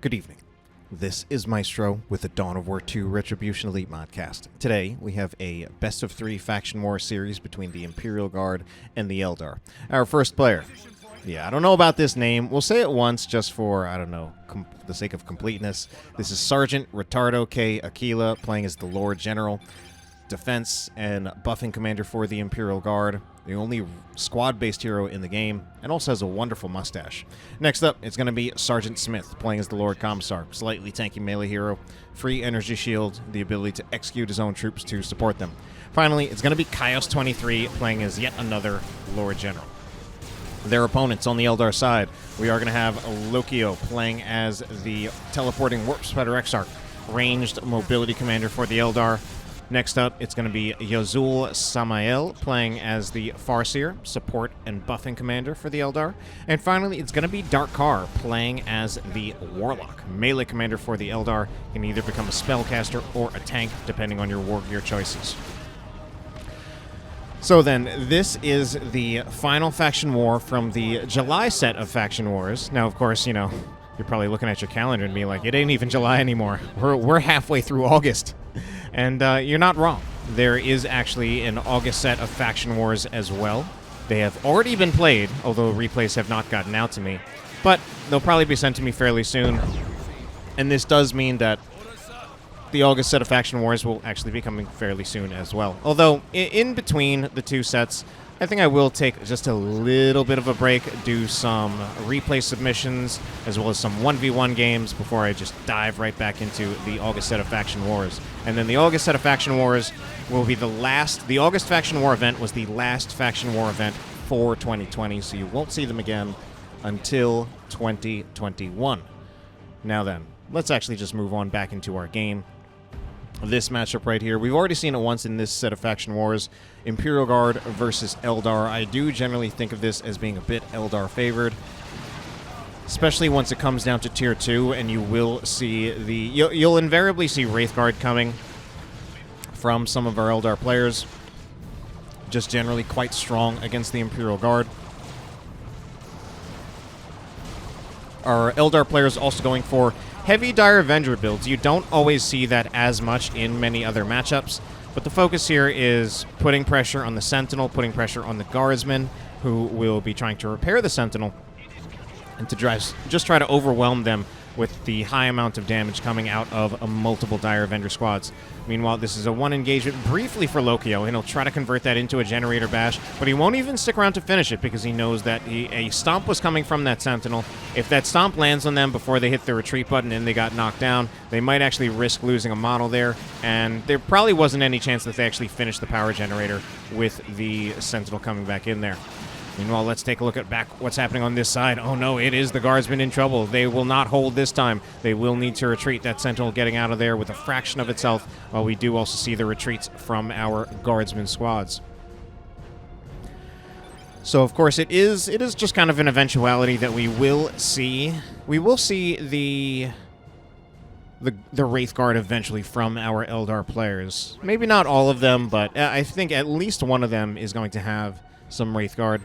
Good evening. This is Maestro with the Dawn of War 2 Retribution Elite Modcast. Today, we have a Best-of-3 Faction War series between the Imperial Guard and the Eldar. Our first player. Yeah, I don't know about this name. We'll say it once just for, I don't know, the sake of completeness. This is Sergeant Ritardo K. Aquila, playing as the Lord General, Defense and Buffing Commander for the Imperial Guard, the only squad-based hero in the game, and also has a wonderful mustache. Next up, it's going to be Sergeant Smith, playing as the Lord Commissar, slightly tanky melee hero, free energy shield, the ability to execute his own troops to support them. Finally, it's going to be Chaos23, playing as yet another Lord General. Their opponents on the Eldar side, we are going to have Lokyo, playing as the teleporting Warp Spider Exarch, ranged mobility commander for the Eldar. Next up, it's going to be Yazoul Samaiel, playing as the Farseer, support and buffing commander for the Eldar. And finally, it's going to be Darkar, playing as the Warlock, melee commander for the Eldar. You can either become a spellcaster or a tank, depending on your war gear choices. So then, this is the final Faction War from the July set of Faction Wars. Now, of course, you know, you're probably looking at your calendar and being like, it ain't even July anymore. We're halfway through August. And you're not wrong. There is actually an August set of Faction Wars as well. They have already been played, although replays have not gotten out to me. But they'll probably be sent to me fairly soon. And this does mean that the August set of Faction Wars will actually be coming fairly soon as well. Although, in between the two sets, I think I will take just a little bit of a break, do some replay submissions, as well as some 1v1 games before I just dive right back into the August set of Faction Wars. And then the August set of Faction Wars will be the last. The August Faction War event was the last Faction War event for 2020, so you won't see them again until 2021. Now then, let's actually just move on back into our game. This matchup right here, we've already seen it once in this set of Faction Wars. Imperial Guard versus Eldar. I do generally think of this as being a bit Eldar favored, especially once it comes down to Tier 2, and you will see the... You'll invariably see Wraith Guard coming from some of our Eldar players. Just generally quite strong against the Imperial Guard. Our Eldar players also going for heavy Dire Avenger builds. You don't always see that as much in many other matchups, but the focus here is putting pressure on the Sentinel, putting pressure on the Guardsmen, who will be trying to repair the Sentinel, and to just try to overwhelm them with the high amount of damage coming out of multiple Dire Avenger squads. Meanwhile, this is a one engagement briefly for Lokyo, and he'll try to convert that into a Generator Bash, but he won't even stick around to finish it because he knows that a Stomp was coming from that Sentinel. If that Stomp lands on them before they hit the retreat button and they got knocked down, they might actually risk losing a model there, and there probably wasn't any chance that they actually finished the power generator with the Sentinel coming back in there. Meanwhile, let's take a look at what's happening on this side. Oh no, it is the Guardsmen in trouble. They will not hold this time. They will need to retreat. That Sentinel getting out of there with a fraction of its health, while we do also see the retreats from our Guardsmen squads. So, of course, it is just kind of an eventuality that we will see. We will see the Wraith Guard eventually from our Eldar players. Maybe not all of them, but I think at least one of them is going to have some Wraith Guard.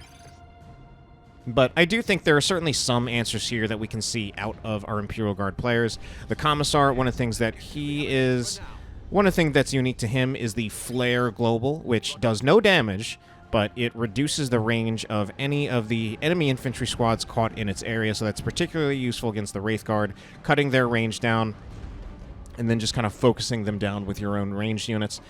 But I do think there are certainly some answers here that we can see out of our Imperial Guard players. The Commissar, one of the things that's unique to him is the Flare Global, which does no damage, but it reduces the range of any of the enemy infantry squads caught in its area, so that's particularly useful against the Wraith Guard, cutting their range down, and then just kind of focusing them down with your own ranged units.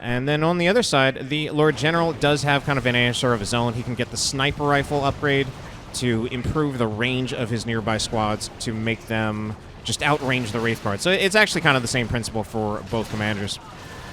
And then on the other side, the Lord General does have kind of an answer of his own. He can get the Sniper Rifle upgrade to improve the range of his nearby squads to make them just outrange the Wraith Guard. So it's actually kind of the same principle for both commanders.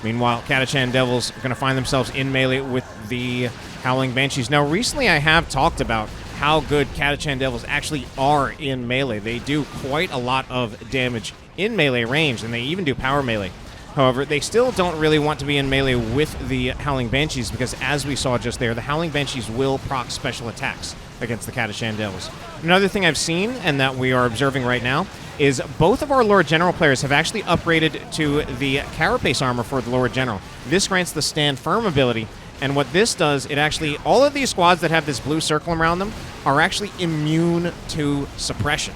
Meanwhile, Catachan Devils are going to find themselves in melee with the Howling Banshees. Now, recently I have talked about how good Catachan Devils actually are in melee. They do quite a lot of damage in melee range, and they even do power melee. However, they still don't really want to be in melee with the Howling Banshees because, as we saw just there, the Howling Banshees will proc special attacks against the Catachan Devils. Another thing I've seen, and that we are observing right now, is both of our Lord General players have actually upgraded to the Carapace armor for the Lord General. This grants the Stand Firm ability, and what this does, it actually, all of these squads that have this blue circle around them are actually immune to suppression.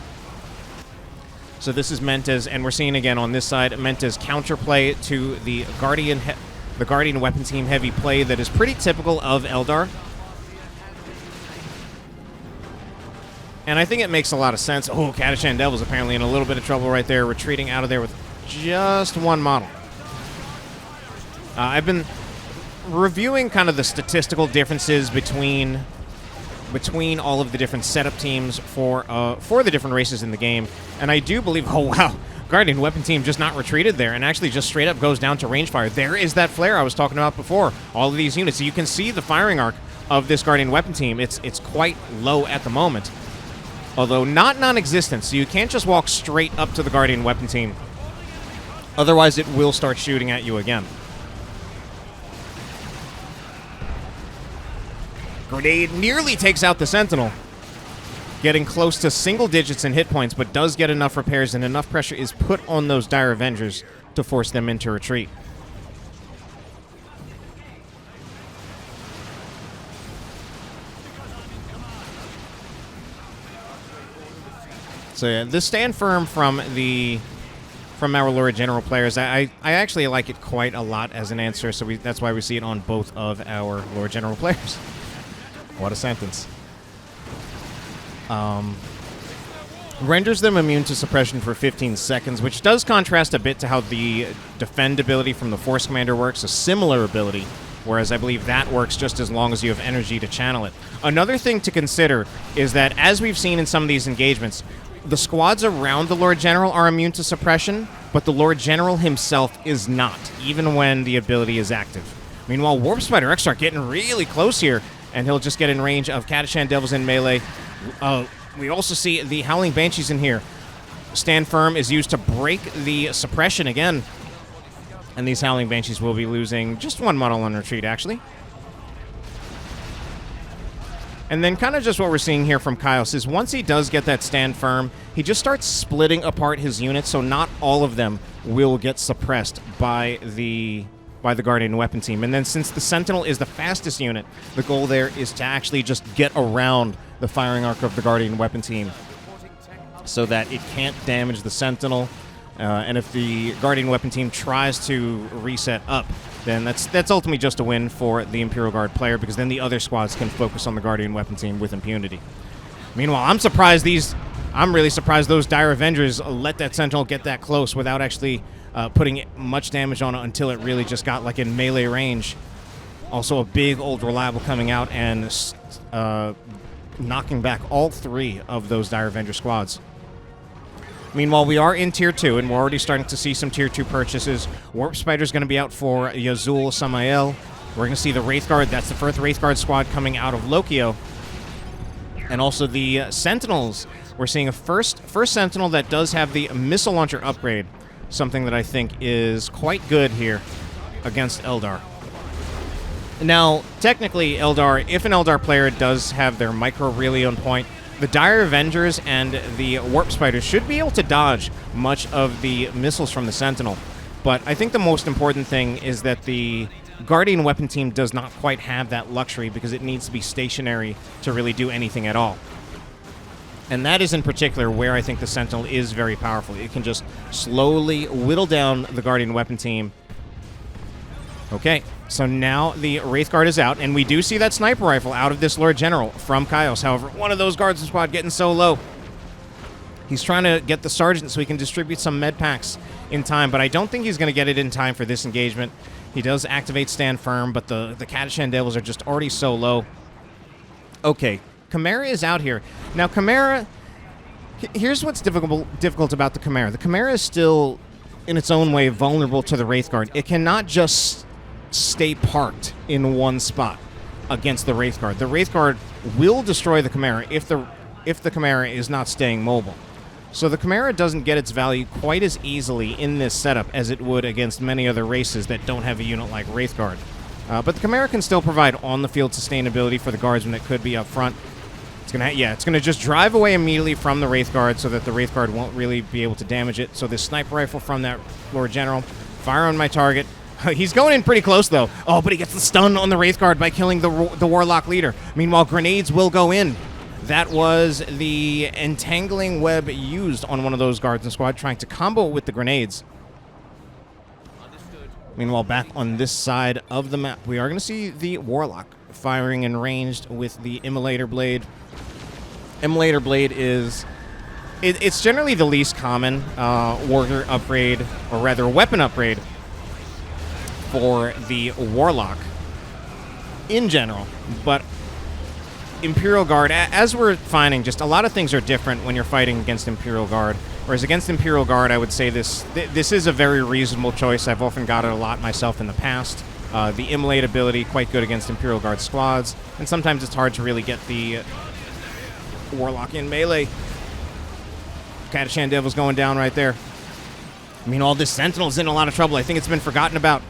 So this is meant as, and we're seeing again on this side, meant as counterplay to the Guardian weapon team heavy play that is pretty typical of Eldar. And I think it makes a lot of sense. Oh, Catachan Devil's apparently in a little bit of trouble right there, retreating out of there with just one model. I've been reviewing kind of the statistical differences between all of the different setup teams for the different races in the game, and I do believe, oh wow, Guardian weapon team just not retreated there and actually just straight up goes down to range fire. There is that flare I was talking about before. All of these units, so you can see the firing arc of this Guardian weapon team. It's quite low at the moment, although not non-existent, so you can't just walk straight up to the Guardian weapon team. Otherwise, it will start shooting at you again. Grenade nearly takes out the Sentinel, getting close to single digits in hit points, but does get enough repairs, and enough pressure is put on those Dire Avengers to force them into retreat. So yeah, the stand firm from our Lord General players, I actually like it quite a lot as an answer, so that's why we see it on both of our Lord General players. What a sentence. Renders them immune to suppression for 15 seconds, which does contrast a bit to how the defend ability from the Force Commander works, a similar ability, whereas I believe that works just as long as you have energy to channel it. Another thing to consider is that, as we've seen in some of these engagements, the squads around the Lord General are immune to suppression, but the Lord General himself is not, even when the ability is active. Meanwhile, Warp Spider X are getting really close here, and he'll just get in range of Catachan Devils in melee. We also see the Howling Banshees in here. Stand Firm is used to break the suppression again. And these Howling Banshees will be losing just one model on retreat, actually. And then kind of just what we're seeing here from Kaios is once he does get that Stand Firm, he just starts splitting apart his units, so not all of them will get suppressed by the Guardian weapon team. And then since the Sentinel is the fastest unit, the goal there is to actually just get around the firing arc of the Guardian weapon team so that it can't damage the Sentinel. And if the Guardian weapon team tries to reset up, then that's ultimately just a win for the Imperial Guard player, because then the other squads can focus on the Guardian weapon team with impunity. Meanwhile, I'm really surprised those Dire Avengers let that Sentinel get that close without actually putting much damage on it until it really just got like in melee range. Also a big old reliable coming out and knocking back all three of those Dire Avenger squads. Meanwhile, we are in Tier 2, and we're already starting to see some Tier 2 purchases. Warp Spider's going to be out for Yazoul Samaiel. We're going to see the Wraith Guard. That's the first Wraith Guard squad coming out of Lokyo. And also the Sentinels. We're seeing a first Sentinel that does have the missile launcher upgrade, something that I think is quite good here against Eldar. Now, technically, Eldar, if an Eldar player does have their micro really on point, the Dire Avengers and the Warp Spiders should be able to dodge much of the missiles from the Sentinel. But I think the most important thing is that the Guardian weapon team does not quite have that luxury, because it needs to be stationary to really do anything at all. And that is in particular where I think the Sentinel is very powerful. It can just slowly whittle down the Guardian weapon team. Okay, so now the Wraith Guard is out, and we do see that sniper rifle out of this Lord General from Kaios. However, one of those guards squad getting so low. He's trying to get the Sergeant so he can distribute some med packs in time, but I don't think he's going to get it in time for this engagement. He does activate Stand Firm, but the Catachan Devils are just already so low. Okay, Chimera is out here. Now, Chimera, here's what's difficult about the Chimera. The Chimera is still, in its own way, vulnerable to the Wraith Guard. It cannot just stay parked in one spot against the Wraith Guard. The Wraith Guard will destroy the Chimera if the Chimera is not staying mobile. So the Chimera doesn't get its value quite as easily in this setup as it would against many other races that don't have a unit like Wraith Guard. But the Chimera can still provide on-the-field sustainability for the guardsmen that could be up front. It's gonna just drive away immediately from the Wraith Guard so that the Wraith Guard won't really be able to damage it. So this sniper rifle from that Lord General, fire on my target. He's going in pretty close, though. Oh, but he gets the stun on the Wraith Guard by killing the Warlock leader. Meanwhile, grenades will go in. That was the entangling web used on one of those guards and squad, trying to combo it with the grenades. Meanwhile, back on this side of the map, we are going to see the Warlock firing in ranged with the Immolator Blade. Immolator Blade is... It's generally the least common warrior upgrade, or rather weapon upgrade, for the Warlock in general. But Imperial Guard, as we're finding, just a lot of things are different when you're fighting against Imperial Guard. Whereas against Imperial Guard, I would say this is a very reasonable choice. I've often got it a lot myself in the past. The Immolate ability, quite good against Imperial Guard squads. And sometimes it's hard to really get the Warlock in melee. Catachan Devil's going down right there. I mean, all this Sentinel's in a lot of trouble. I think it's been forgotten about.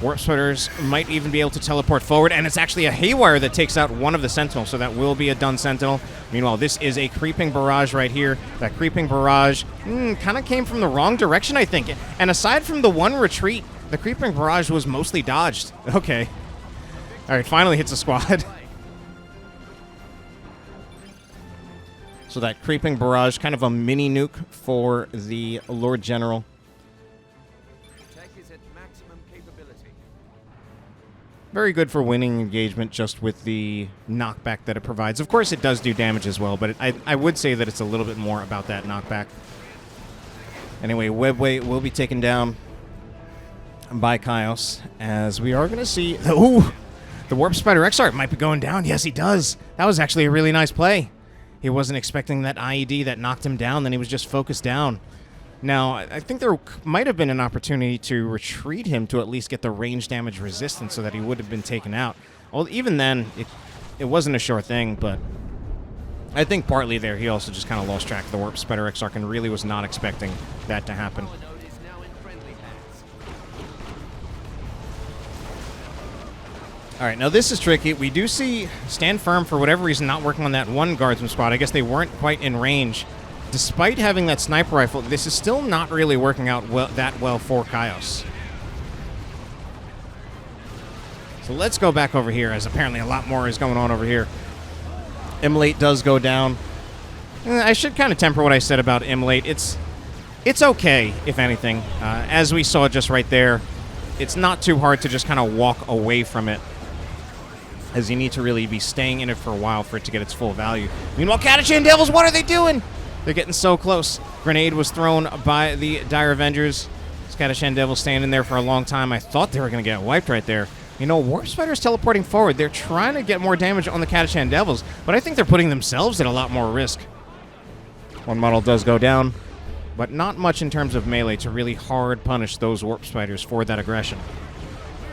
Warp Splitters might even be able to teleport forward, and it's actually a Haywire that takes out one of the Sentinels, so that will be a done Sentinel. Meanwhile, this is a Creeping Barrage right here. That Creeping Barrage kind of came from the wrong direction, I think. And aside from the one retreat, the Creeping Barrage was mostly dodged. Okay. All right, finally hits a squad. So that Creeping Barrage, kind of a mini nuke for the Lord General. Very good for winning engagement just with the knockback that it provides. Of course, it does do damage as well, but I would say that it's a little bit more about that knockback. Anyway, Webway will be taken down by Kaios, as we are going to see... Ooh! The Warp Spider Exarch might be going down. Yes, he does. That was actually a really nice play. He wasn't expecting that IED that knocked him down, then he was just focused down. Now, I think there might have been an opportunity to retreat him to at least get the range damage resistance so that he would have been taken out. Well, even then, it wasn't a sure thing, but I think partly there he also just kind of lost track of the Warp Spider Exarch and really was not expecting that to happen. All right, now this is tricky. We do see Stand Firm, for whatever reason, not working on that one guardsman squad. I guess they weren't quite in range. Despite having that sniper rifle, this is still not really working out that well for Kaios. So let's go back over here, as apparently a lot more is going on over here. Immolate does go down. I should kind of temper what I said about Immolate. It's okay, if anything. As we saw just right there, it's not too hard to just kind of walk away from it, as you need to really be staying in it for a while for it to get its full value. Meanwhile, Catachan Devils, what are they doing? They're getting so close. Grenade was thrown by the Dire Avengers. Catachan Devils standing there for a long time. I thought they were going to get wiped right there. You know, Warp Spider's teleporting forward. They're trying to get more damage on the Catachan Devils, but I think they're putting themselves at a lot more risk. One model does go down, but not much in terms of melee to really hard punish those Warp Spiders for that aggression.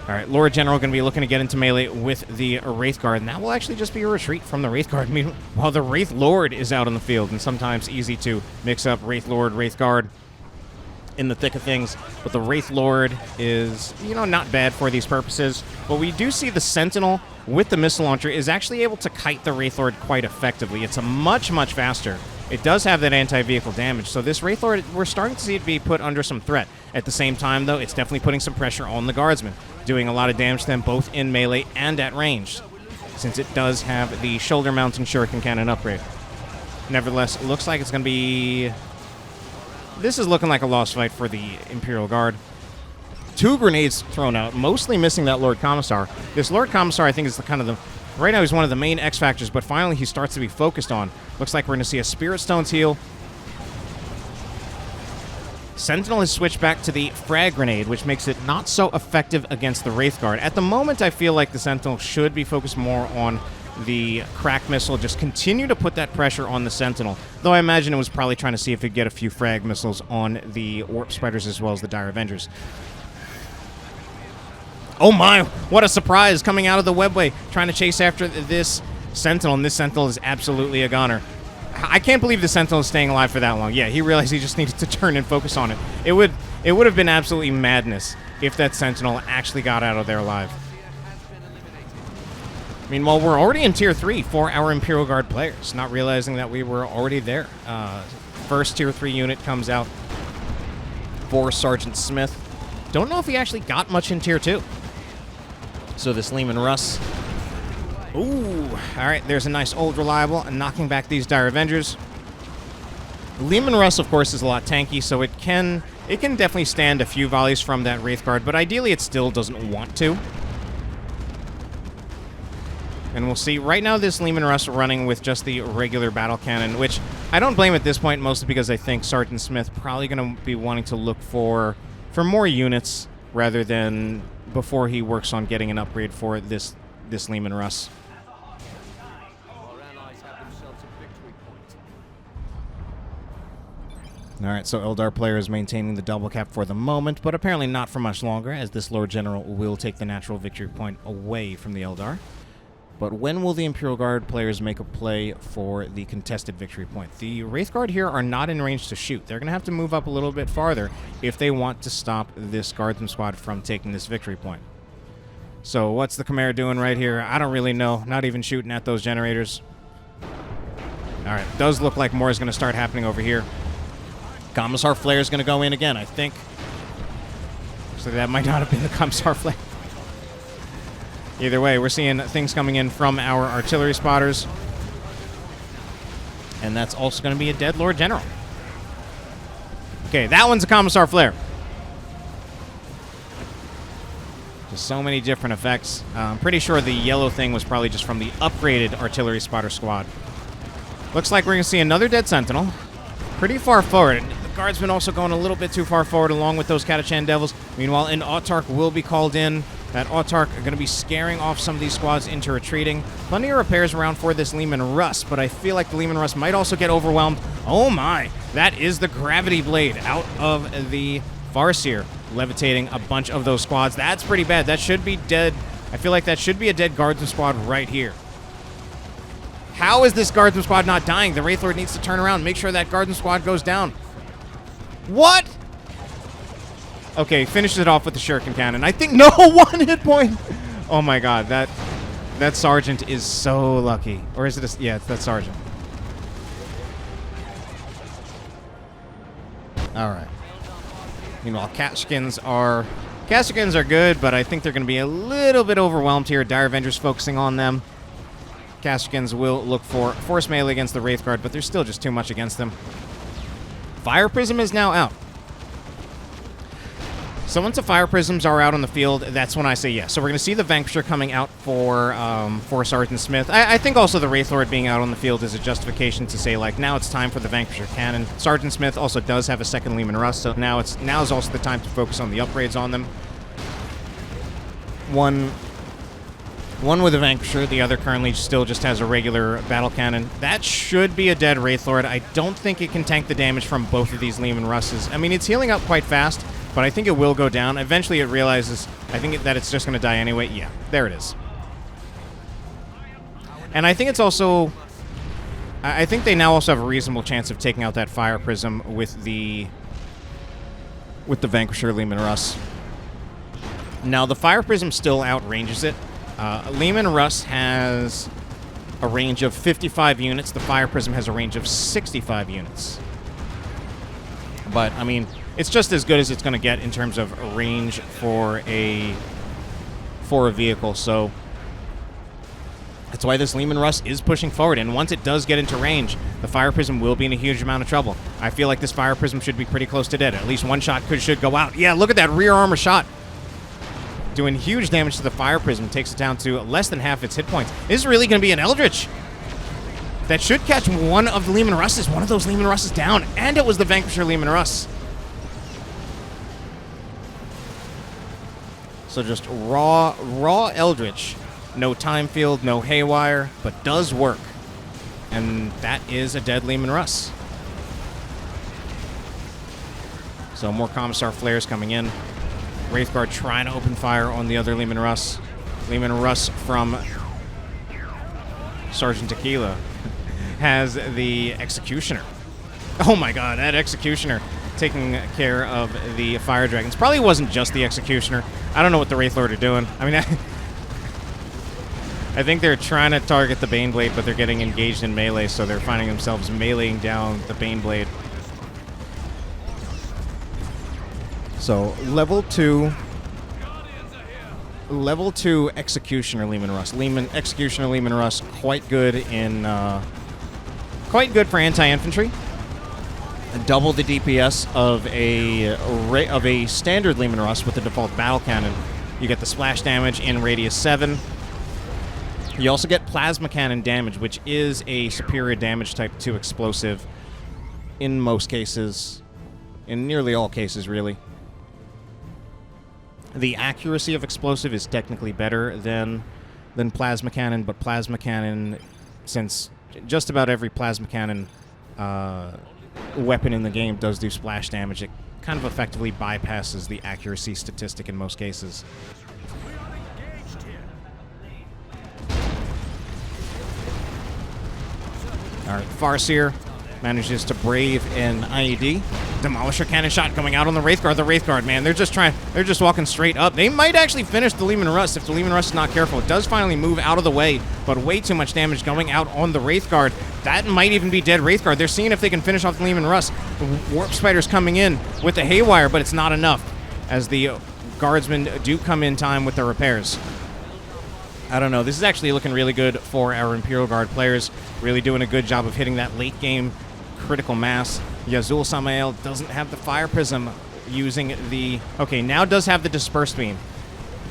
All right, Lord General going to be looking to get into melee with the Wraith Guard, and that will actually just be a retreat from the Wraith Guard. While the Wraith Lord is out on the field, and sometimes easy to mix up Wraith Lord, Wraith Guard in the thick of things. But the Wraith Lord is, you know, not bad for these purposes. But we do see the Sentinel with the missile launcher is actually able to kite the Wraith Lord quite effectively. It's a much, much faster. It does have that anti-vehicle damage, so this Wraith Lord, we're starting to see it be put under some threat. At the same time, though, it's definitely putting some pressure on the Guardsmen, doing a lot of damage to them both in melee and at range, since it does have the shoulder-mounting shuriken cannon upgrade. Nevertheless, it looks like it's going to be... This is looking like a lost fight for the Imperial Guard. 2 grenades thrown out, mostly missing that Lord Commissar. This Lord Commissar, I think, is the kind of the... Right now, he's one of the main X factors, but finally he starts to be focused on. Looks like we're going to see a Spirit Stone's heal. Sentinel has switched back to the Frag Grenade, which makes it not so effective against the Wraith Guard. At the moment, I feel like the Sentinel should be focused more on the Crack Missile. Just continue to put that pressure on the Sentinel. Though I imagine it was probably trying to see if it could get a few Frag Missiles on the Warp Spiders as well as the Dire Avengers. Oh my, what a surprise coming out of the webway, trying to chase after this Sentinel, and this Sentinel is absolutely a goner. I can't believe the Sentinel is staying alive for that long. Yeah, he realized he just needed to turn and focus on it. It would have been absolutely madness if that Sentinel actually got out of there alive. Meanwhile, we're already in Tier 3 for our Imperial Guard players, not realizing that we were already there. First Tier 3 unit comes out for Sergeant Smith. Don't know if he actually got much in Tier 2. So this Lehman Russ Ooh, all right, there's a nice old reliable, knocking back these Dire Avengers. Leman Russ, of course, is a lot tanky, so it can definitely stand a few volleys from that Wraith Guard, but ideally it still doesn't want to. And we'll see. Right now, this Leman Russ running with just the regular battle cannon, which I don't blame at this point, mostly because I think Sergeant Smith probably going to be wanting to look for more units rather than before he works on getting an upgrade for this Leman Russ. Alright, so Eldar player is maintaining the double cap for the moment, but apparently not for much longer, as this Lord General will take the natural victory point away from the Eldar. But when will the Imperial Guard players make a play for the contested victory point? The Wraith Guard here are not in range to shoot. They're going to have to move up a little bit farther if they want to stop this Guardsman squad from taking this victory point. So what's the Chimera doing right here? I don't really know. Not even shooting at those generators. Alright, does look like more is going to start happening over here. Commissar Flare is going to go in again, I think. So that might not have been the Commissar Flare. Either way, we're seeing things coming in from our artillery spotters. And that's also going to be a dead Lord General. Okay, that one's a Commissar Flare. Just so many different effects. I'm pretty sure the yellow thing was probably just from the upgraded artillery spotter squad. Looks like we're going to see another dead Sentinel. Pretty far forward. The Guardsman also going a little bit too far forward along with those Catachan Devils. Meanwhile, an Autarch will be called in. That Autarch are going to be scaring off some of these squads into retreating. Plenty of repairs around for this Leman Russ, but I feel like the Leman Russ might also get overwhelmed. Oh my! That is the Gravity Blade out of the Farseer, levitating a bunch of those squads. That's pretty bad. That should be dead. I feel like that should be a dead Guardsman squad right here. How is this Guardsman squad not dying? The Wraith Lord needs to turn around, make sure that Guardsman squad goes down. What? Okay, finishes it off with the Shuriken Cannon. I think, no, 1 hit point! Oh my god, that Sergeant is so lucky. Or is it a, yeah, it's that Sergeant. Alright. Meanwhile, Kasrkins are good, but I think they're going to be a little bit overwhelmed here. Dire Avengers focusing on them. Kasrkins will look for force melee against the Wraith Guard, but there's still just too much against them. Fire Prism is now out. So once the Fire Prisms are out on the field, that's when I say yes. So we're going to see the Vanquisher coming out for Sergeant Smith. I think also the Wraith Lord being out on the field is a justification to say, like, now it's time for the Vanquisher cannon. Sergeant Smith also does have a second Leman Russ, so now is also the time to focus on the upgrades on them. One with a Vanquisher, the other currently still just has a regular battle cannon. That should be a dead Wraith Lord. I don't think it can tank the damage from both of these Leman Russes. I mean, it's healing up quite fast, but I think it will go down. Eventually it realizes, I think that it's just going to die anyway. Yeah, there it is. And I think it's also, I think they now also have a reasonable chance of taking out that Fire Prism with the Vanquisher Leman Russ. Now, the Fire Prism still outranges it. Leman Russ has a range of 55 units. The Fire Prism has a range of 65 units. But, I mean, it's just as good as it's going to get in terms of range for a vehicle. So that's why this Leman Russ is pushing forward. And once it does get into range, the Fire Prism will be in a huge amount of trouble. I feel like this Fire Prism should be pretty close to dead. At least one shot should go out. Yeah, look at that rear armor shot. Doing huge damage to the Fire Prism. Takes it down to less than half its hit points. This is really going to be an Eldritch. That should catch one of the Leman Russes. One of those Leman Russes down. And it was the Vanquisher Leman Russ. So just raw Eldritch. No time field, no haywire, but does work. And that is a dead Leman Russ. So more Commissar Flares coming in. Wraith Guard trying to open fire on the other Leman Russ. Leman Russ from Sergeant Aquila has the Executioner. Oh my god, that Executioner taking care of the Fire Dragons. Probably wasn't just the Executioner. I don't know what the Wraith Lord are doing. I mean, I think they're trying to target the Baneblade, but they're getting engaged in melee, so they're finding themselves meleeing down the Baneblade. So, level 2 level 2 Executioner Leman Russ. Executioner Leman Russ, quite good in, quite good for anti-infantry. Double the DPS of a standard Leman Russ with the default battle cannon. You get the splash damage in radius 7. You also get plasma cannon damage, which is a superior damage type to explosive in most cases, in nearly all cases, really. The accuracy of explosive is technically better than plasma cannon, but plasma cannon, since just about every plasma cannon weapon in the game does do splash damage, it kind of effectively bypasses the accuracy statistic in most cases. Alright, Farseer manages to brave an IED. Demolisher cannon shot coming out on the Wraith Guard. The Wraith Guard, man, they're just walking straight up. They might actually finish the Leman Russ if the Leman Russ is not careful. It does finally move out of the way, but way too much damage going out on the Wraith Guard. That might even be dead Wraith Guard. They're seeing if they can finish off the Leman Russ. Warp Spider's coming in with the Haywire, but it's not enough, as the Guardsmen do come in time with their repairs. I don't know. This is actually looking really good for our Imperial Guard players. Really doing a good job of hitting that late game critical mass. Yazoul Samaiel doesn't have the Fire Prism using the... Okay, now does have the Disperse Beam.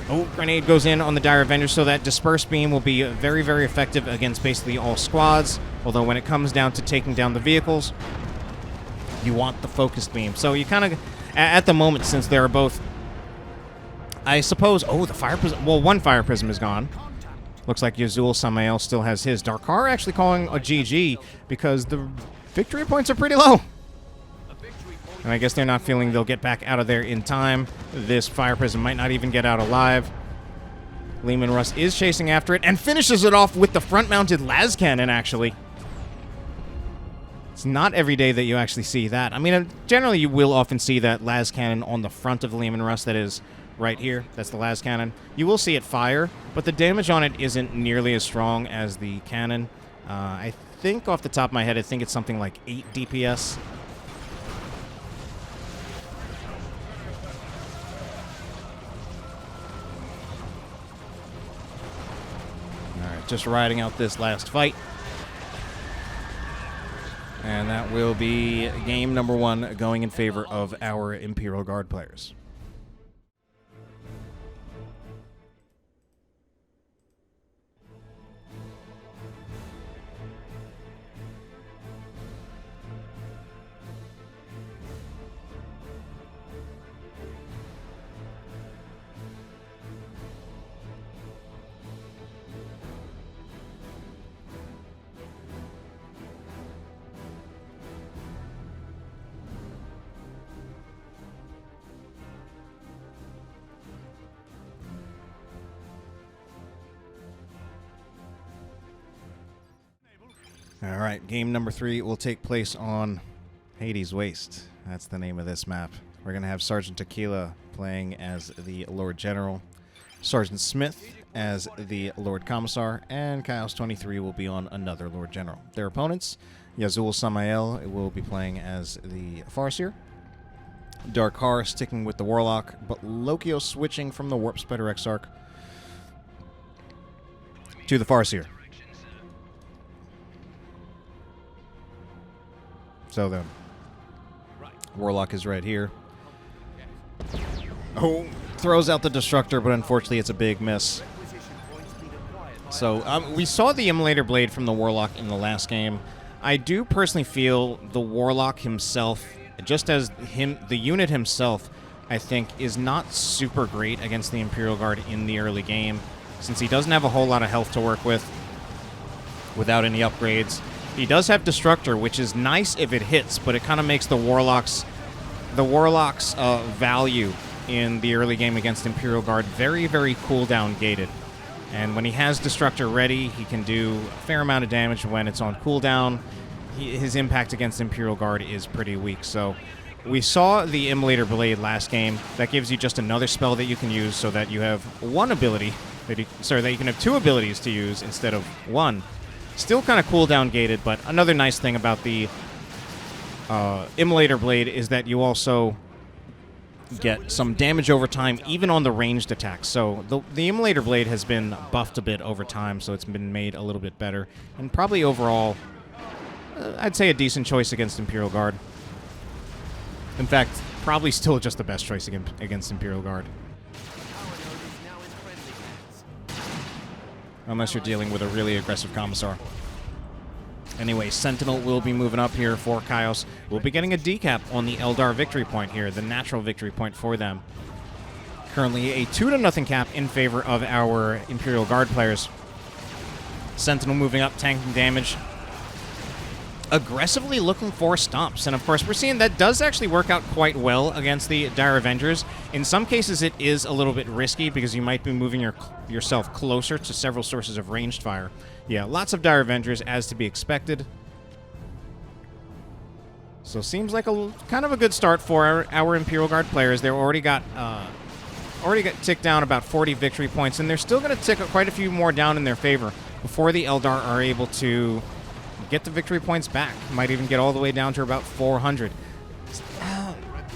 Oh, grenade goes in on the Dire Avenger, so that Disperse Beam will be very, very effective against basically all squads. Although when it comes down to taking down the vehicles, you want the Focused Beam. So you kind of... At the moment, since they are both... I suppose... Oh, the Fire Prism... Well, one Fire Prism is gone. Looks like Yazoul Samaiel still has his. Darkar actually calling a GG because the victory points are pretty low. And I guess they're not feeling they'll get back out of there in time. This Fire Prism might not even get out alive. Leman Russ is chasing after it and finishes it off with the front-mounted las cannon, actually. It's not every day that you actually see that. I mean, generally you will often see that las cannon on the front of the Leman Russ, that is right here. That's the las cannon. You will see it fire, but the damage on it isn't nearly as strong as the cannon. I think off the top of my head, I think it's something like 8 DPS. Alright, just riding out this last fight. And that will be game number 1 going in favor of our Imperial Guard players. All right, game number 3 will take place on Hades Waste. That's the name of this map. We're going to have Sergeant Aquila playing as the Lord General, Sergeant Smith as the Lord Commissar, and Chaos 23 will be on another Lord General. Their opponents, Yazoul Samaiel will be playing as the Farseer, Darkar sticking with the Warlock, but Lokyo switching from the Warp Spider Exarch to the Farseer. So the Warlock is right here. Oh, throws out the Destructor, but unfortunately it's a big miss. So we saw the Immolator Blade from the Warlock in the last game. I do personally feel the Warlock himself, just as the unit himself, I think, is not super great against the Imperial Guard in the early game, since he doesn't have a whole lot of health to work with without any upgrades. He does have Destructor, which is nice if it hits, but it kind of makes the Warlock's value in the early game against Imperial Guard very, very cooldown gated. And when he has Destructor ready, he can do a fair amount of damage when it's on cooldown. His impact against Imperial Guard is pretty weak. So we saw the Immolator Blade last game. That gives you just another spell that you can use so that you have one ability, that you can have 2 abilities to use instead of 1. Still kind of cooldown gated, but another nice thing about the Immolator Blade is that you also get some damage over time, even on the ranged attacks. So the Immolator Blade has been buffed a bit over time, so it's been made a little bit better. And probably overall, I'd say a decent choice against Imperial Guard. In fact, probably still just the best choice against Imperial Guard. Unless you're dealing with a really aggressive Commissar. Anyway, Sentinel will be moving up here for Kaios. We'll be getting a decap on the Eldar victory point here, the natural victory point for them. Currently a 2-0 cap in favor of our Imperial Guard players. Sentinel moving up, tanking damage. Aggressively looking for stomps. And of course, we're seeing that does actually work out quite well against the Dire Avengers. In some cases, it is a little bit risky because you might be moving yourself closer to several sources of ranged fire. Yeah, lots of Dire Avengers, as to be expected. So seems like kind of a good start for our Imperial Guard players. They're already got ticked down about 40 victory points, and they're still going to tick quite a few more down in their favor before the Eldar are able to get the victory points back. Might even get all the way down to about 400.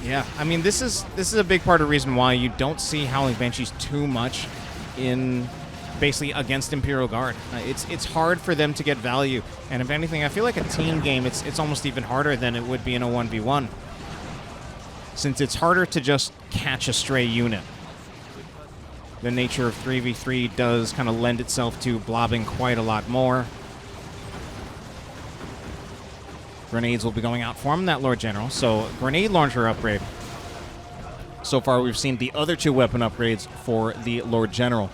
Yeah, I mean, this is a big part of the reason why you don't see Howling Banshees too much in basically against Imperial Guard. It's hard for them to get value, and if anything, I feel like a team game, it's almost even harder than it would be in a 1v1, since it's harder to just catch a stray unit. The nature of 3v3 does kind of lend itself to blobbing quite a lot more. Grenades will be going out for him, that Lord General. So, grenade launcher upgrade. So far, we've seen the other 2 weapon upgrades for the Lord General.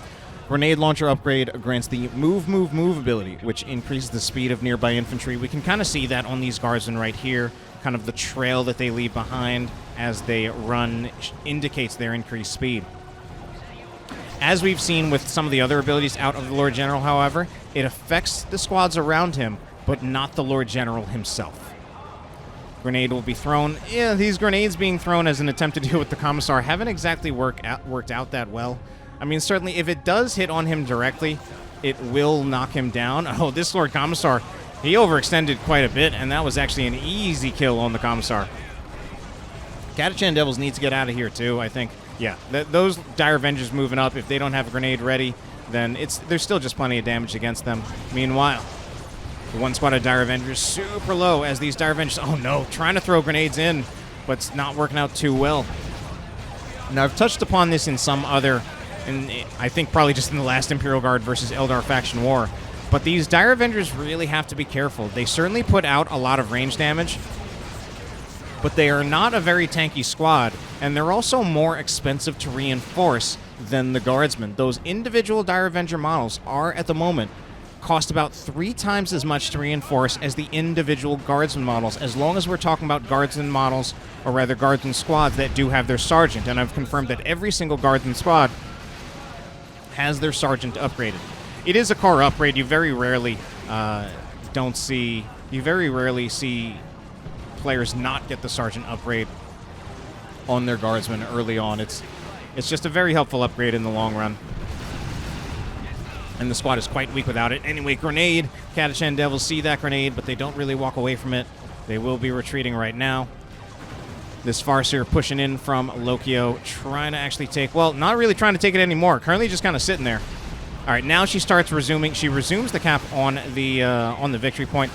Grenade launcher upgrade grants the move ability, which increases the speed of nearby infantry. We can kind of see that on these guardsmen right here. Kind of the trail that they leave behind as they run indicates their increased speed. As we've seen with some of the other abilities out of the Lord General, however, it affects the squads around him, but not the Lord General himself. Grenade will be thrown. Yeah, these grenades being thrown as an attempt to deal with the Commissar haven't exactly worked out that well. I mean, certainly if it does hit on him directly, it will knock him down. Oh, this Lord Commissar, he overextended quite a bit, and that was actually an easy kill on the Commissar. Catachan Devils need to get out of here too, I think. Yeah, those Dire Avengers moving up, if they don't have a grenade ready, then there's still just plenty of damage against them. Meanwhile, the one squad of Dire Avengers super low as these Dire Avengers, oh no, trying to throw grenades in, but it's not working out too well. Now, I've touched upon this in some other, and I think probably just in the last Imperial Guard versus Eldar faction war, but these Dire Avengers really have to be careful. They certainly put out a lot of range damage, but they are not a very tanky squad, and they're also more expensive to reinforce than the Guardsmen. Those individual Dire Avenger models are, at the moment, cost about 3 times as much to reinforce as the individual Guardsman models, as long as we're talking about Guardsman models, or rather Guardsman squads that do have their Sergeant, and I've confirmed that every single Guardsman squad has their Sergeant upgraded. It is a car upgrade. You very rarely see players not get the Sergeant upgrade on their Guardsmen early on. It's just a very helpful upgrade in the long run. And the squad is quite weak without it. Anyway, grenade. Catachan Devils see that grenade, but they don't really walk away from it. They will be retreating right now. This Farseer pushing in from Lokyo, trying to actually take, well, not really trying to take it anymore. Currently just kind of sitting there. All right, now she starts resuming. She resumes the cap on the victory point.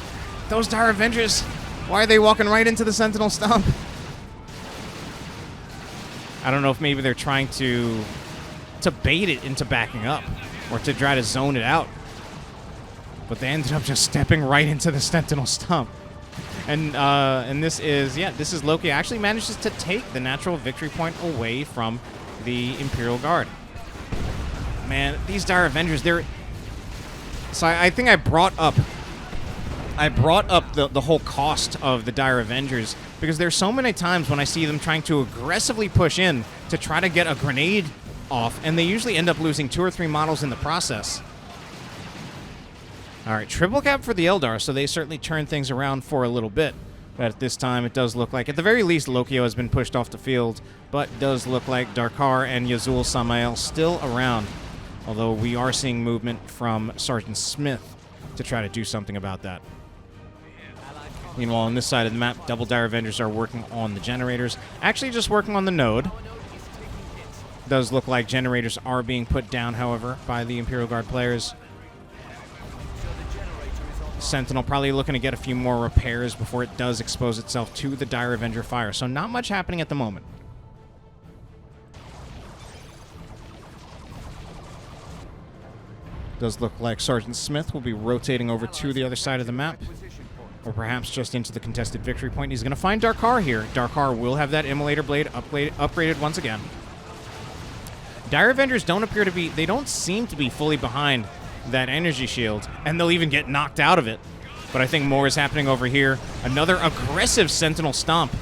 Those Dire Avengers, why are they walking right into the Sentinel stump? I don't know if maybe they're trying to bait it into backing up or to try to zone it out. But they ended up just stepping right into the Sentinel stump. And this is Lokyo actually manages to take the natural victory point away from the Imperial Guard. Man, these Dire Avengers, they're... So I think I brought up the whole cost of the Dire Avengers because there's so many times when I see them trying to aggressively push in to try to get a grenade off, and they usually end up losing 2 or 3 models in the process. All right, triple cap for the Eldar, so they certainly turn things around for a little bit. But at this time, it does look like, at the very least, Lokyo has been pushed off the field, but does look like Darkar and Yazoul Samaiel still around, although we are seeing movement from Sergeant Smith to try to do something about that. Meanwhile, on this side of the map, double Dire Avengers are working on the generators. Actually, just working on the node. Does look like generators are being put down, however, by the Imperial Guard players. Sentinel probably looking to get a few more repairs before it does expose itself to the Dire Avenger fire. So not much happening at the moment. Does look like Sergeant Smith will be rotating over to the other side of the map. Or perhaps just into the contested victory point. He's going to find Darkar here. Darkar will have that Immolator Blade upgraded once again. Dire Avengers don't appear to be... They don't seem to be fully behind that energy shield. And they'll even get knocked out of it. But I think more is happening over here. Another aggressive Sentinel Stomp.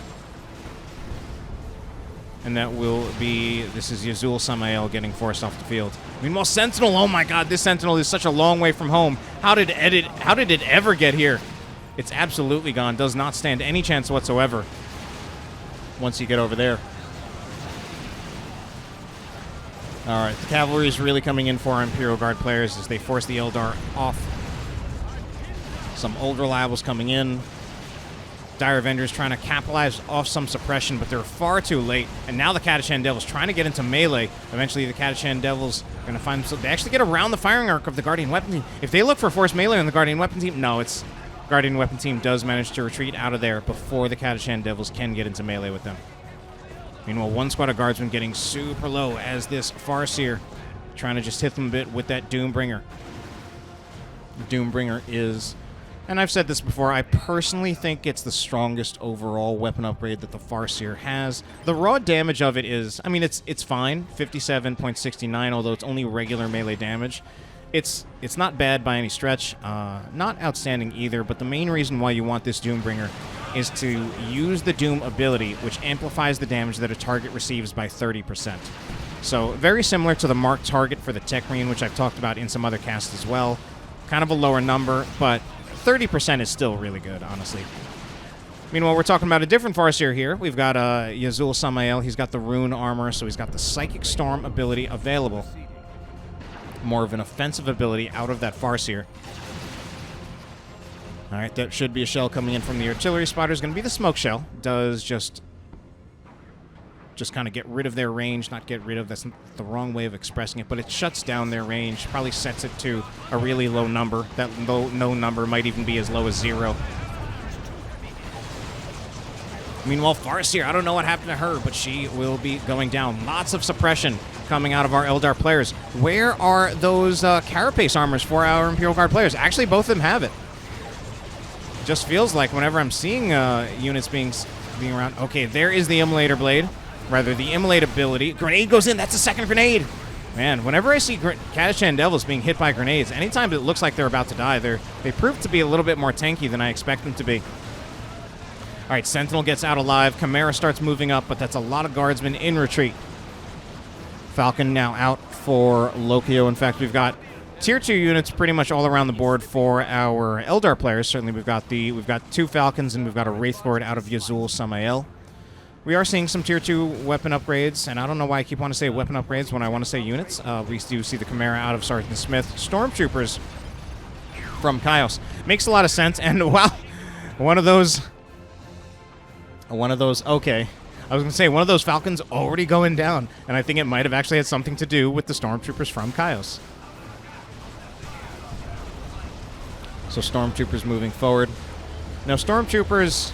And that will be... This is Yazoul Samaiel getting forced off the field. Meanwhile, Sentinel... Oh my god, this Sentinel is such a long way from home. How did it ever get here? It's absolutely gone. Does not stand any chance whatsoever once you get over there. All right, the cavalry is really coming in for our Imperial Guard players as they force the Eldar off. Some old reliables coming in. Dire Avengers trying to capitalize off some suppression, but they're far too late. And now the Catachan Devils trying to get into melee. Eventually, the Catachan Devils are going to find themselves... They actually get around the firing arc of the Guardian Weapon Team. If they look for forced melee on the Guardian Weapon Team... No, it's... Guardian Weapon Team does manage to retreat out of there before the Catachan Devils can get into melee with them. Meanwhile, one squad of guardsmen getting super low as this Farseer trying to just hit them a bit with that Doombringer. Doombringer is, and I've said this before, I personally think it's the strongest overall weapon upgrade that the Farseer has. The raw damage of it is, I mean, it's fine, 57.69, although it's only regular melee damage. It's not bad by any stretch, not outstanding either, but the main reason why you want this Doombringer is to use the Doom ability, which amplifies the damage that a target receives by 30%. So very similar to the marked target for the Tech Marine, which I've talked about in some other casts as well. Kind of a lower number, but 30% is still really good, honestly. Meanwhile, we're talking about a different Farseer here. We've got Yazoul Samaiel. He's got the Rune Armor, so he's got the Psychic Storm ability available. More of an offensive ability out of that Farseer. All right, that should be a shell coming in from the artillery spotter. Is going to be the smoke shell. Does just kind of get rid of their range. Not get rid of, that's the wrong way of expressing it, but it shuts down their range. Probably sets it to a really low number. That low number might even be as low as 0. Meanwhile, Farseer, I don't know what happened to her, but she will be going down. Lots of suppression coming out of our Eldar players. Where are those Carapace armors for our Imperial Guard players? Actually, both of them have it. Just feels like whenever I'm seeing units being around... Okay, there is the Immolator Blade. Rather, the Immolate ability. Grenade goes in. That's a second grenade. Man, whenever I see Catachan Devils being hit by grenades, anytime it looks like they're about to die, they prove to be a little bit more tanky than I expect them to be. All right, Sentinel gets out alive. Chimera starts moving up, but that's a lot of guardsmen in retreat. Falcon now out for Lokyo. In fact, we've got Tier 2 units pretty much all around the board for our Eldar players. Certainly, we've got 2 Falcons and we've got a Wraith Lord out of Yazoul Samaiel. We are seeing some Tier 2 weapon upgrades, and I don't know why I keep wanting to say weapon upgrades when I want to say units. We do see the Chimera out of Sergeant Smith. Stormtroopers from Kaios. Makes a lot of sense, and wow, one of those, okay. I was going to say, one of those Falcons already going down, and I think it might have actually had something to do with the Stormtroopers from Kaios. So Stormtroopers moving forward. Now, Stormtroopers,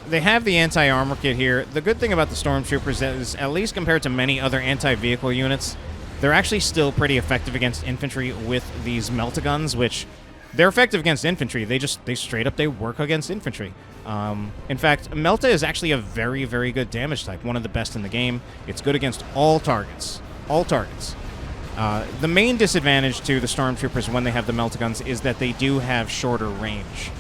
they have the anti-armor kit here. The good thing about the Stormtroopers is, at least compared to many other anti-vehicle units, they're actually still pretty effective against infantry with these Meltaguns, which they're effective against infantry. They straight up, they work against infantry. In fact, Melta is actually a very, very good damage type, one of the best in the game. It's good against all targets. All targets. The main disadvantage to the Stormtroopers when they have the Meltaguns is that they do have shorter range.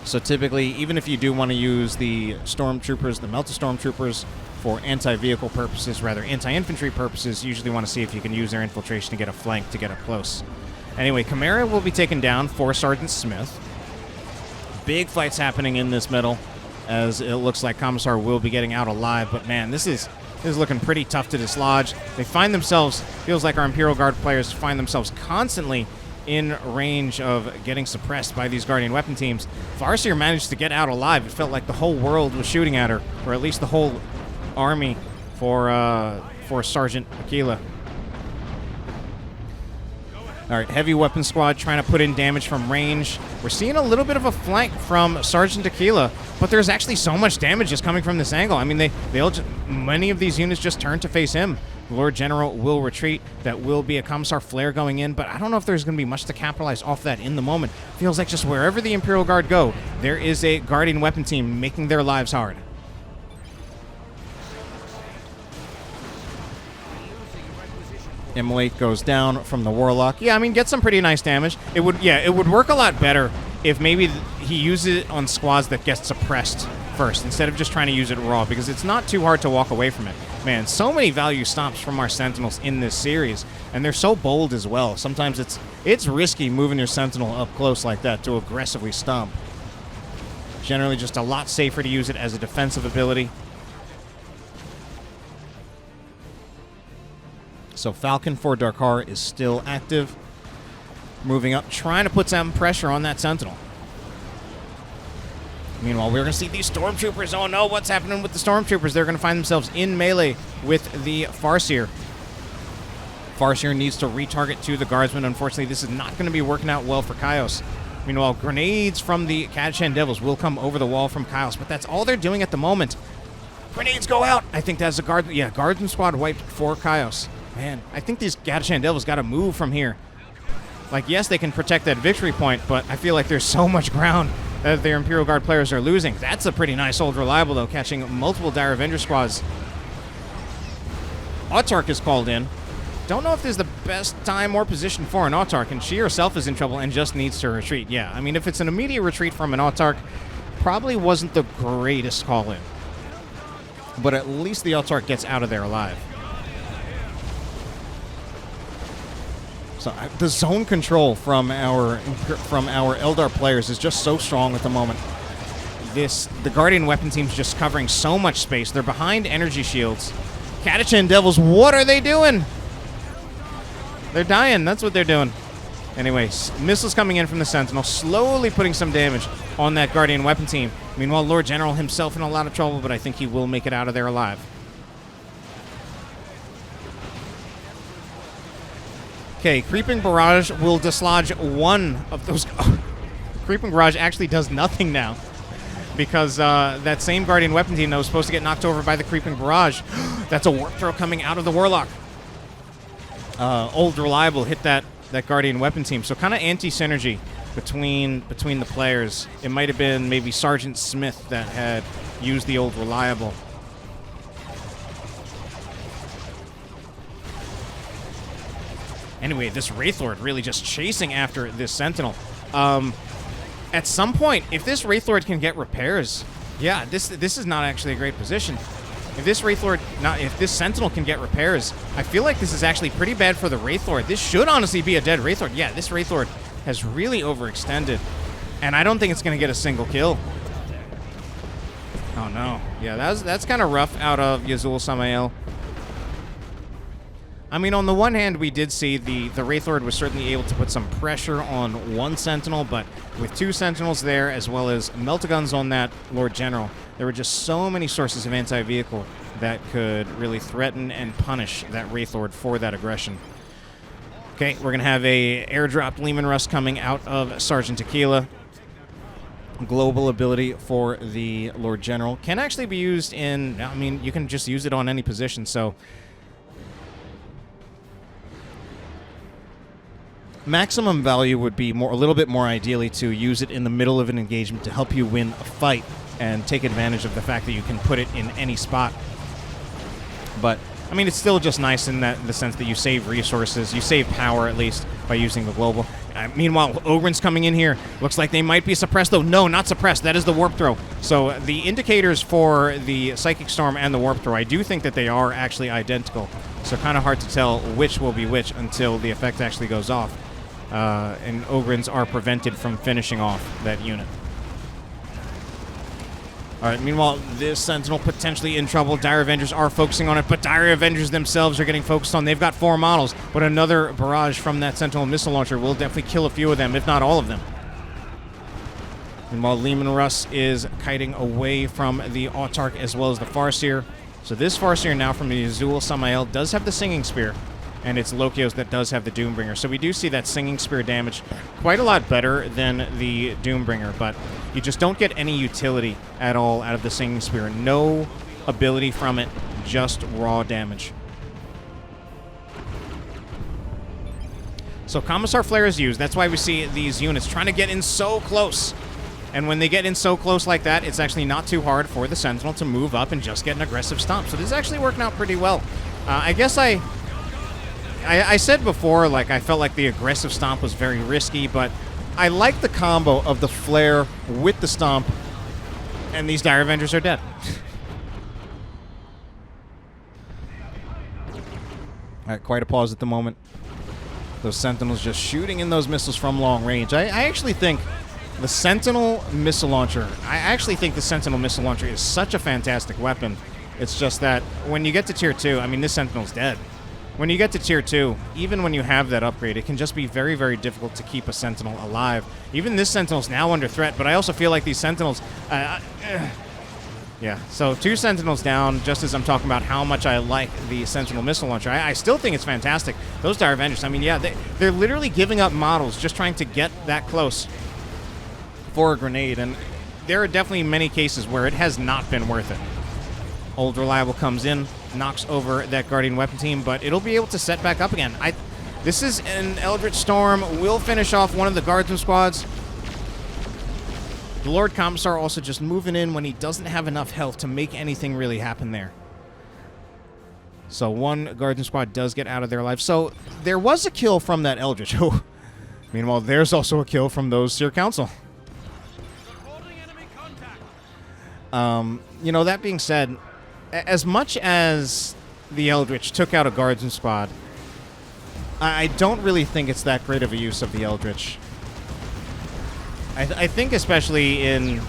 So typically, even if you do want to use the Stormtroopers, the Melta Stormtroopers, for anti-vehicle purposes, rather anti-infantry purposes, you usually want to see if you can use their infiltration to get a flank, to get up close. Anyway, Chimera will be taken down for Sergeant Smith. Big fights happening in this middle, as it looks like Commissar will be getting out alive, but man, this is looking pretty tough to dislodge. They find themselves, feels like our Imperial Guard players find themselves constantly in range of getting suppressed by these Guardian weapon teams. Farseer managed to get out alive. It felt like the whole world was shooting at her, or at least the whole army for Sergeant Aquila. All right, heavy weapon squad trying to put in damage from range. We're seeing a little bit of a flank from Sergeant Aquila, but there's actually so much damage just coming from this angle. I mean, many of these units just turn to face him. Lord General will retreat. That will be a Commissar Flare going in, but I don't know if there's going to be much to capitalize off that in the moment. Feels like just wherever the Imperial Guard go, there is a Guardian weapon team making their lives hard. Immolate goes down from the Warlock. Yeah, I mean, get some pretty nice damage. It would work a lot better if maybe he uses it on squads that get suppressed first, instead of just trying to use it raw, because it's not too hard to walk away from it. Man, so many value stomps from our Sentinels in this series, and they're so bold as well. Sometimes it's risky moving your Sentinel up close like that to aggressively stomp. Generally just a lot safer to use it as a defensive ability. So Falcon for Darkar is still active. Moving up, trying to put some pressure on that Sentinel. Meanwhile, we're going to see these Stormtroopers. Oh no, what's happening with the Stormtroopers? They're going to find themselves in melee with the Farseer. Farseer needs to retarget to the Guardsmen. Unfortunately, this is not going to be working out well for Kaios. Meanwhile, grenades from the Catachan Devils will come over the wall from Kaios, but that's all they're doing at the moment. Grenades go out! I think that's a Guardsman squad wiped for Kaios. Man, I think these Catachan Devils got to move from here. Like, yes, they can protect that victory point, but I feel like there's so much ground that their Imperial Guard players are losing. That's a pretty nice Old Reliable, though, catching multiple Dire Avenger squads. Autarch is called in. Don't know if this is the best time or position for an Autarch, and she herself is in trouble and just needs to retreat. Yeah, I mean, if it's an immediate retreat from an Autarch, probably wasn't the greatest call in. But at least the Autarch gets out of there alive. So the zone control from our Eldar players is just so strong at the moment. The Guardian weapon team's just covering so much space. They're behind energy shields. Catachan Devils, what are they doing? They're dying. That's what they're doing. Anyways, missiles coming in from the Sentinel, slowly putting some damage on that Guardian weapon team. Meanwhile, Lord General himself in a lot of trouble, but I think he will make it out of there alive. Okay, Creeping Barrage will dislodge one of those. Creeping Barrage actually does nothing now, because that same Guardian weapon team that was supposed to get knocked over by the Creeping Barrage, that's a warp throw coming out of the Warlock. Old Reliable hit that Guardian weapon team, so kind of anti-synergy between the players. It might have been maybe Sergeant Smith that had used the Old Reliable. Anyway, this Wraithlord really just chasing after this Sentinel. At some point, if this Wraithlord can get repairs, yeah, this is not actually a great position. If this Sentinel can get repairs, I feel like this is actually pretty bad for the Wraithlord. This should honestly be a dead Wraithlord. Yeah, this Wraithlord has really overextended, and I don't think it's going to get a single kill. Oh no, yeah, that's kind of rough out of Yazoul Samaiel. I mean, on the one hand, we did see the Wraithlord was certainly able to put some pressure on one Sentinel, but with two Sentinels there, as well as Meltaguns on that Lord General, there were just so many sources of anti-vehicle that could really threaten and punish that Wraithlord for that aggression. Okay, we're going to have a airdropped Leman Russ coming out of Sergeant Aquila. Global ability for the Lord General. Can actually be used in, I mean, you can just use it on any position, so maximum value would be a little bit more ideally to use it in the middle of an engagement to help you win a fight and take advantage of the fact that you can put it in any spot. But I mean, it's still just nice in the sense that you save resources, you save power at least by using the global. Meanwhile, Ogryn's coming in here. Looks like they might be suppressed, though. No, not suppressed. That is the warp throw. So the indicators for the Psychic Storm and the warp throw, I do think that they are actually identical. So kind of hard to tell which will be which until the effect actually goes off. And Ogryns are prevented from finishing off that unit. Alright, meanwhile, this Sentinel potentially in trouble. Dire Avengers are focusing on it, but Dire Avengers themselves are getting focused on. They've got 4 models, but another barrage from that Sentinel missile launcher will definitely kill a few of them, if not all of them. Meanwhile, Leman Russ is kiting away from the Autarch as well as the Farseer. So this Farseer now from the Yazoul Samaiel does have the Singing Spear, and it's Lokyo's that does have the Doombringer. So we do see that Singing Spear damage quite a lot better than the Doombringer, but you just don't get any utility at all out of the Singing Spear. No ability from it, just raw damage. So Commissar Flare is used. That's why we see these units trying to get in so close. And when they get in so close like that, it's actually not too hard for the Sentinel to move up and just get an aggressive stomp. So this is actually working out pretty well. I guess I said before, like, I felt like the aggressive stomp was very risky, but I like the combo of the Flare with the stomp, and these Dire Avengers are dead. All right, quite a pause at the moment. Those Sentinels just shooting in those missiles from long range. I actually think the Sentinel missile launcher, is such a fantastic weapon. It's just that when you get to Tier 2, I mean, this Sentinel's dead. When you get to Tier 2, even when you have that upgrade, it can just be very, very difficult to keep a Sentinel alive. Even this Sentinel's now under threat, but I also feel like these Sentinels... yeah, so 2 Sentinels down, just as I'm talking about how much I like the Sentinel missile launcher. I still think it's fantastic. Those Dire Avengers, I mean, yeah, they're literally giving up models just trying to get that close for a grenade, and there are definitely many cases where it has not been worth it. Old Reliable comes in, knocks over that Guardian weapon team, but it'll be able to set back up again. This is an Eldritch Storm. Will finish off one of the Guardsman squads. The Lord Commissar also just moving in when he doesn't have enough health to make anything really happen there. So one Guardian squad does get out of their life. So there was a kill from that Eldritch. Meanwhile, there's also a kill from those Seer Council. You know, that being said, as much as the Eldritch took out a Guardsman squad, I don't really think it's that great of a use of the Eldritch. I think especially in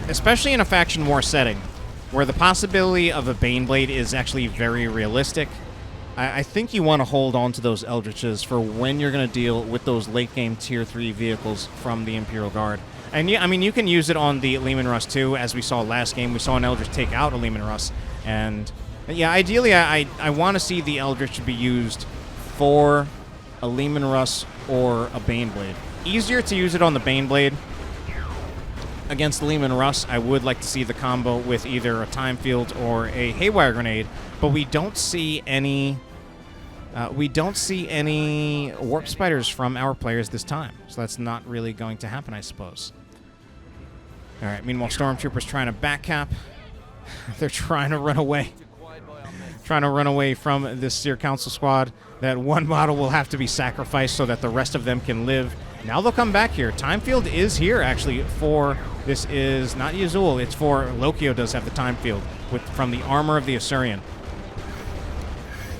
a faction war setting, where the possibility of a Baneblade is actually very realistic, I think you want to hold on to those Eldritches for when you're going to deal with those late-game Tier 3 vehicles from the Imperial Guard. And yeah, I mean, you can use it on the Leman Russ too, as we saw last game. We saw an Eldritch take out a Leman Russ. And yeah, ideally, I want to see the Eldritch to be used for a Leman Russ or a Baneblade. Easier to use it on the Baneblade. Against the Leman Russ, I would like to see the combo with either a Time Field or a Haywire Grenade, but we don't see any Warp Spiders from our players this time, so that's not really going to happen, I suppose. All right, meanwhile, Stormtroopers trying to back cap. They're trying to run away. Trying to run away from this Seer Council squad. That one model will have to be sacrificed so that the rest of them can live. Now they'll come back here. Time Field is here, actually, for... This is not Yazoul. It's for... Lokyo does have the Time Field from the armor of the Assyrian.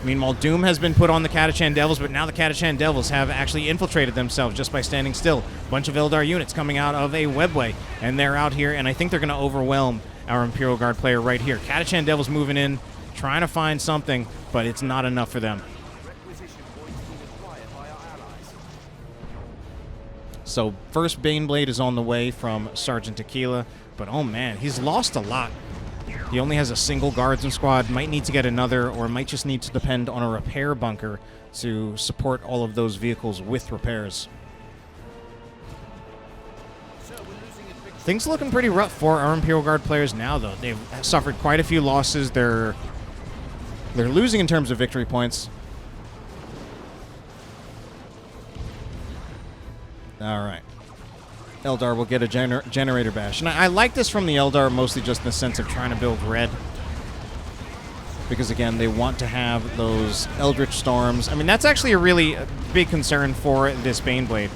Meanwhile, Doom has been put on the Catachan Devils, but now the Catachan Devils have actually infiltrated themselves just by standing still. A bunch of Eldar units coming out of a webway, and they're out here, and I think they're going to overwhelm our Imperial Guard player right here. Catachan Devils moving in, trying to find something, but it's not enough for them. So first Baneblade is on the way from Sergeant Aquila, but oh man, he's lost a lot. He only has a single Guardsman squad, might need to get another, or might just need to depend on a repair bunker to support all of those vehicles with repairs. Things looking pretty rough for our Imperial Guard players now, though. They've suffered quite a few losses. They're losing in terms of victory points. All right. Eldar will get a generator bash. And I like this from the Eldar mostly just in the sense of trying to build red. Because, again, they want to have those Eldritch Storms. I mean, that's actually a really big concern for this Baneblade.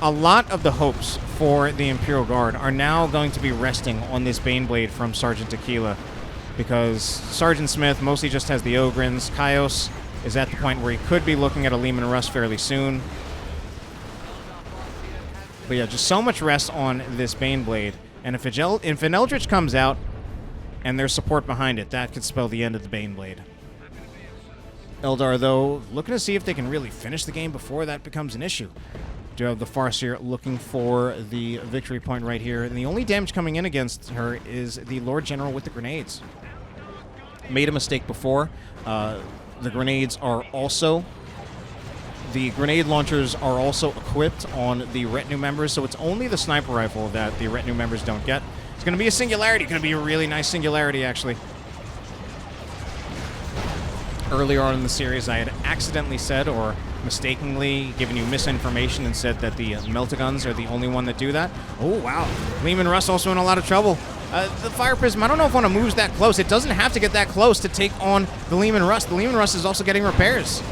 A lot of the hopes for the Imperial Guard are now going to be resting on this Baneblade from Sergeant Aquila. Because Sergeant Smith mostly just has the Ogrins. Kaios is at the point where he could be looking at a Leman Russ fairly soon. But yeah, just so much rest on this Baneblade. And if an Eldritch comes out and there's support behind it, that could spell the end of the Baneblade. Eldar, though, looking to see if they can really finish the game before that becomes an issue. Do have the Farseer looking for the victory point right here. And the only damage coming in against her is the Lord General with the grenades. made a mistake before. The grenades are also... The grenade launchers are also equipped on the retinue members, so it's only the sniper rifle that the retinue members don't get. It's going to be a singularity. Going to be a really nice singularity, actually. Earlier on in the series, I had accidentally said, or mistakenly given you misinformation and said that the Meltaguns are the only one that do that. Oh, wow. Leman Russ also in a lot of trouble. The Fire Prism, I don't know if one moves that close. It doesn't have to get that close to take on the Leman Russ. The Leman Russ is also getting repairs.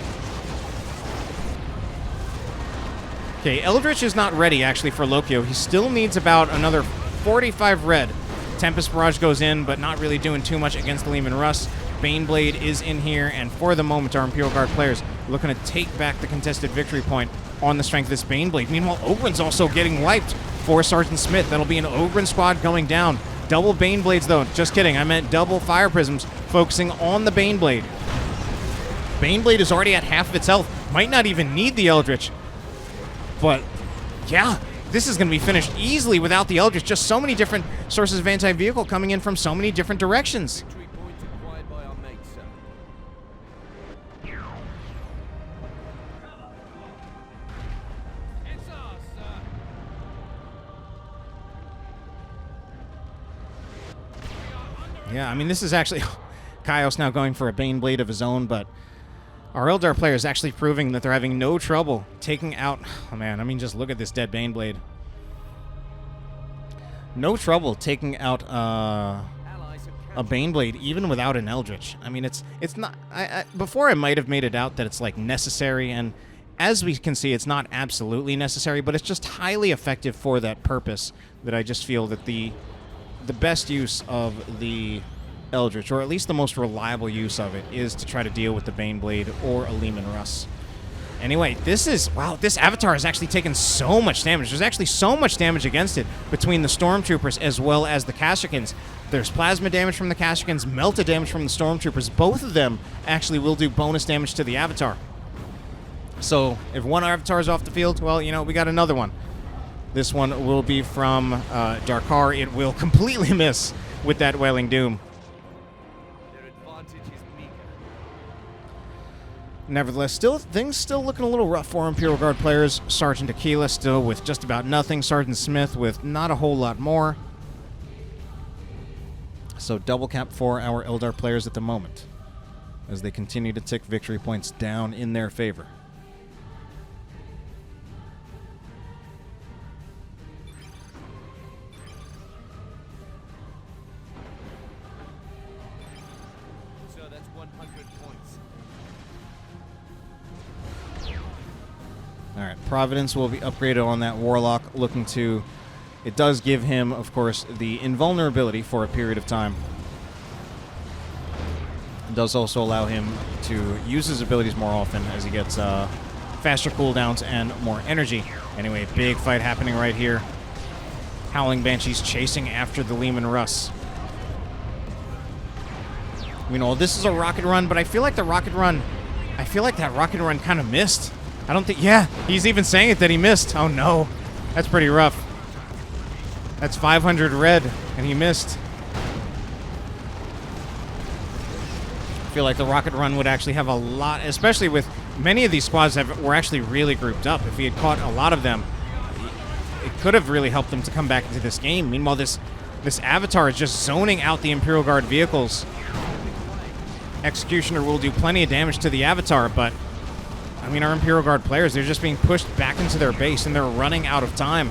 Okay, Eldritch is not ready, actually, for Lokyo. He still needs about another 45 red. Tempest Barrage goes in, but not really doing too much against the Leman Russ. Baneblade is in here, and for the moment, our Imperial Guard players looking to take back the contested victory point on the strength of this Baneblade. Meanwhile, Ogren's also getting wiped for Sergeant Smith. That'll be an Ogren squad going down. Double Baneblades, though. Just kidding. I meant double Fire Prisms, focusing on the Baneblade. Baneblade is already at half of its health. Might not even need the Eldritch. But, yeah, this is going to be finished easily without the Eldritch. Just so many different sources of anti-vehicle coming in from so many different directions. Yeah, I mean, this is actually... Kaios now going for a Baneblade of his own, but our Eldar player is actually proving that they're having no trouble taking out... Oh, man, I mean, just look at this dead Baneblade. No trouble taking out a Baneblade, even without an Eldritch. I mean, it's not... before I might have made it out that it's, like, necessary, and as we can see, it's not absolutely necessary, but it's just highly effective for that purpose, that I just feel that the best use of the Eldritch, or at least the most reliable use of it, is to try to deal with the Baneblade or a Leman Russ. Anyway, this is... Wow, this Avatar has actually taken so much damage. There's actually so much damage against it between the Stormtroopers as well as the Kashyyyks. There's plasma damage from the Kashyyyks, melta damage from the Stormtroopers. Both of them actually will do bonus damage to the Avatar. So, if one Avatar is off the field, well, you know, we got another one. This one will be from Darkar. It will completely miss with that Wailing Doom. Nevertheless, things still looking a little rough for Imperial Guard players. Sergeant Aquila still with just about nothing. Sergeant Smith with not a whole lot more. So double cap for our Eldar players at the moment, as they continue to tick victory points down in their favor. Alright, Providence will be upgraded on that Warlock, looking to... It does give him, of course, the invulnerability for a period of time. It does also allow him to use his abilities more often as he gets faster cooldowns and more energy. Anyway, big fight happening right here. Howling Banshees chasing after the Leman Russ. You know, this is a rocket run, but I feel like the rocket run... I feel like that rocket run kind of missed. I don't think... Yeah, he's even saying it that he missed. Oh, no. That's pretty rough. That's 500 red, and he missed. I feel like the rocket run would actually have a lot, especially with many of these squads that were actually really grouped up. If he had caught a lot of them, it could have really helped them to come back into this game. Meanwhile, this Avatar is just zoning out the Imperial Guard vehicles. Executioner will do plenty of damage to the Avatar, but... I mean, our Imperial Guard players, they're just being pushed back into their base, and they're running out of time.